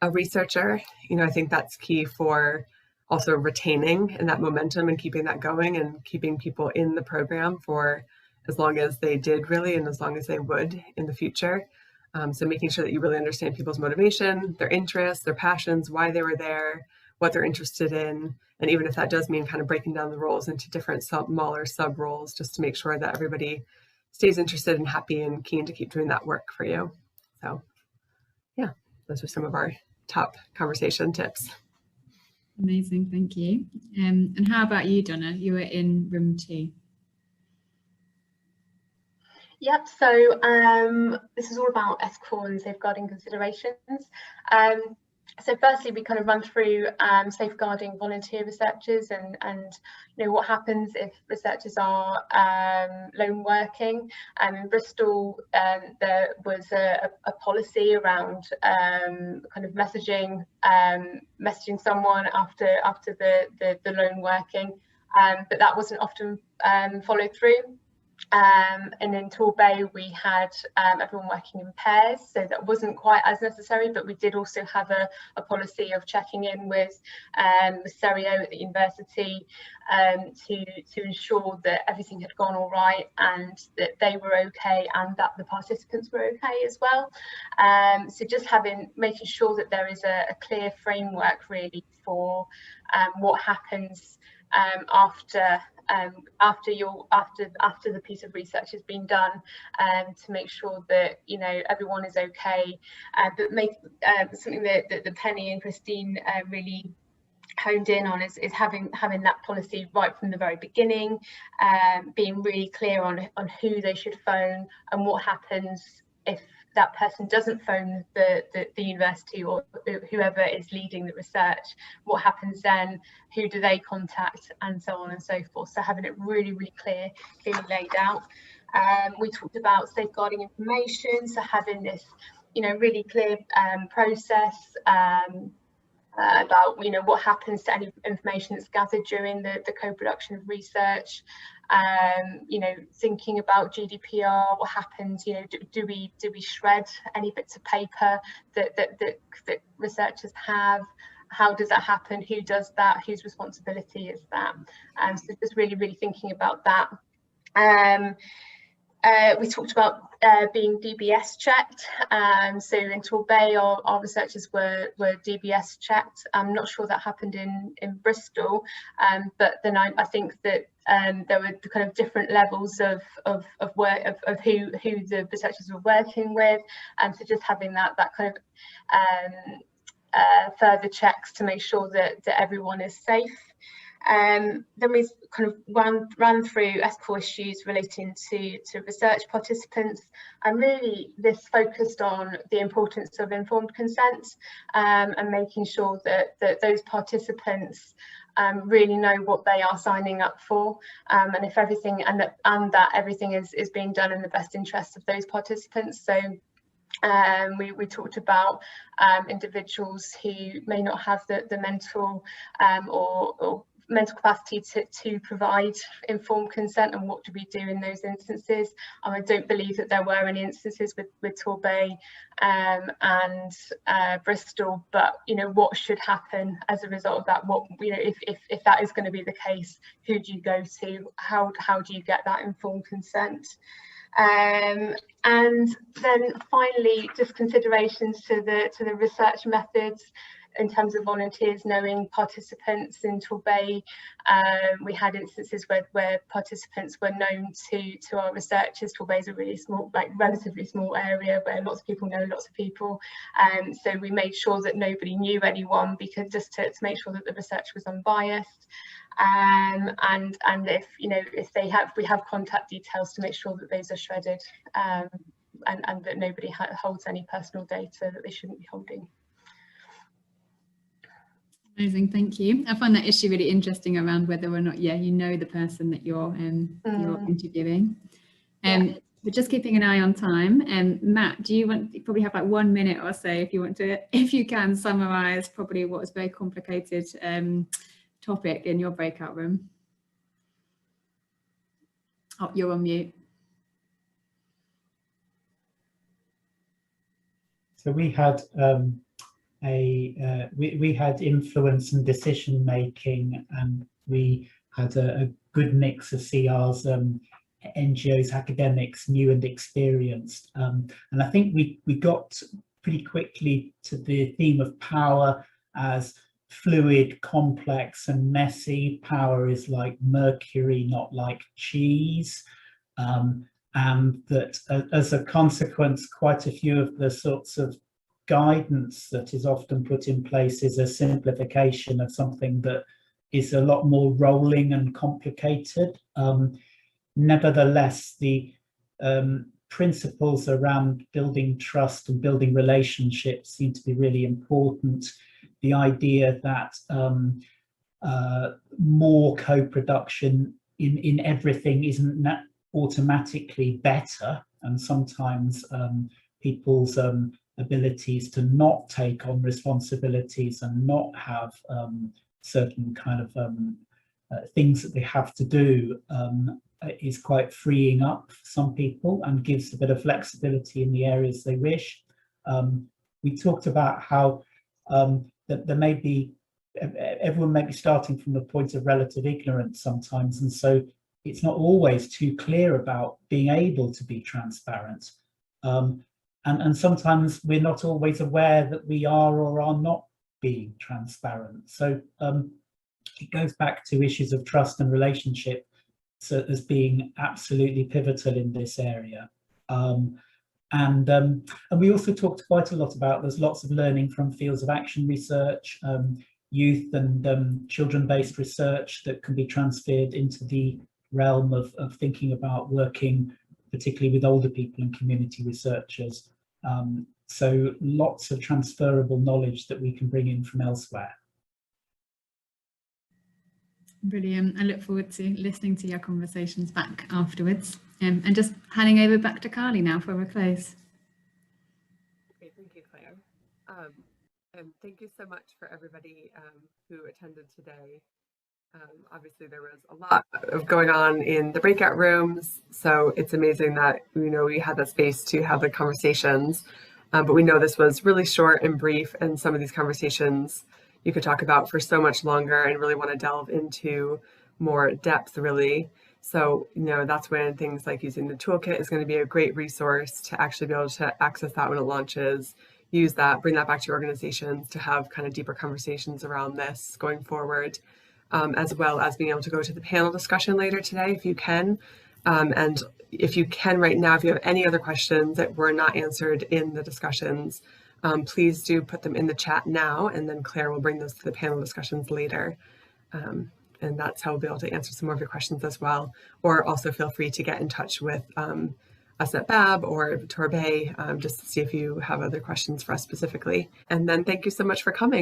a researcher. You know, I think that's key for also retaining and that momentum and keeping that going and keeping people in the program for as long as they did really and as long as they would in the future. So making sure that you really understand people's motivation, their interests, their passions, why they were there, what they're interested in. And even if that does mean kind of breaking down the roles into different smaller sub roles, just to make sure that everybody stays interested and happy and keen to keep doing that work for you. So yeah, those are some of our top conversation tips. Amazing, thank you. And how about you, Donna? You were in room 2. Yep, so this is all about ethical and safeguarding considerations. So firstly, we kind of run through safeguarding volunteer researchers and you know what happens if researchers are lone working. In Bristol, there was a policy around kind of messaging someone after the lone working, but that wasn't often followed through. And in Torbay we had everyone working in pairs, so that wasn't quite as necessary, but we did also have a policy of checking in with Serio at the university to ensure that everything had gone all right and that they were okay and that the participants were okay as well. So just making sure that there is a clear framework really for what happens after the piece of research has been done, to make sure that you know everyone is okay, but make something that Penny and Christine really honed in on is having that policy right from the very beginning, being really clear on who they should phone and what happens if that person doesn't phone the university or whoever is leading the research, what happens then? Who do they contact, and so on and so forth. So having it really, really clearly laid out. We talked about safeguarding information, so having this, you know, really clear process about, you know, what happens to any information that's gathered during the co-production of research. You know, thinking about GDPR, what happens, you know, do we shred any bits of paper that researchers have? How does that happen? Who does that? Whose responsibility is that? So just really, really thinking about that. We talked about being DBS checked. So in Torbay, our researchers were DBS checked. I'm not sure that happened in Bristol, but then I think that there were the kind of different levels of work of who the researchers were working with, and so just having that kind of further checks to make sure that everyone is safe. Then we kind of ran through ethical issues relating to research participants, and really this focused on the importance of informed consent, and making sure that those participants really know what they are signing up for, and if everything and that everything is being done in the best interest of those participants. So we talked about individuals who may not have the mental or mental capacity to provide informed consent, and what do we do in those instances. I don't believe that there were any instances with Torbay and Bristol, but you know, what should happen as a result of that? What, you know, if that is going to be the case, who do you go to? How do you get that informed consent? And then finally, just considerations to the research methods in terms of volunteers knowing participants. In Torbay, we had instances where participants were known to our researchers. Torbay is a really small, like relatively small area where lots of people know lots of people, so we made sure that nobody knew anyone, because just to make sure that the research was unbiased. And if, you know, if we have contact details to make sure that those are shredded, and that nobody holds any personal data that they shouldn't be holding. Amazing, thank you. I find that issue really interesting around whether or not, you know, the person that you're interviewing. But just keeping an eye on time. Matt, do you probably have like 1 minute or so if you can summarise probably what was a very complicated topic in your breakout room. Oh, you're on mute. So we had we had influence and decision making, and we had a good mix of CRs, NGOs, academics, new and experienced, and I think we got pretty quickly to the theme of power as fluid, complex and messy. Power is like mercury, not like cheese, and that as a consequence, quite a few of the sorts of guidance that is often put in place is a simplification of something that is a lot more rolling and complicated. Nevertheless, the principles around building trust and building relationships seem to be really important. The idea that more co-production in everything isn't automatically better, and sometimes people's abilities to not take on responsibilities and not have certain kind of things that they have to do is quite freeing up for some people and gives a bit of flexibility in the areas they wish. We talked about how that there may be, everyone may be starting from a point of relative ignorance sometimes, and so it's not always too clear about being able to be transparent. And sometimes we're not always aware that we are or are not being transparent. So it goes back to issues of trust and relationship as being absolutely pivotal in this area. And we also talked quite a lot about, there's lots of learning from fields of action research, youth and children-based research that can be transferred into the realm of thinking about working particularly with older people and community researchers. So lots of transferable knowledge that we can bring in from elsewhere. Brilliant. I look forward to listening to your conversations back afterwards. And just handing over back to Carly now for a close. Great, thank you, Claire. And thank you so much for everybody who attended today. Obviously, there was a lot of going on in the breakout rooms, so it's amazing that we had that space to have the conversations. But we know this was really short and brief, and some of these conversations you could talk about for so much longer and really want to delve into more depth, really. So, that's when things like using the toolkit is going to be a great resource to actually be able to access that when it launches, use that, bring that back to your organizations to have kind of deeper conversations around this going forward, as well as being able to go to the panel discussion later today if you can. And if you can right now, if you have any other questions that were not answered in the discussions, please do put them in the chat now, and then Claire will bring those to the panel discussions later. And that's how we'll be able to answer some more of your questions as well. Or also feel free to get in touch with us at BAB or Torbay just to see if you have other questions for us specifically. And then thank you so much for coming.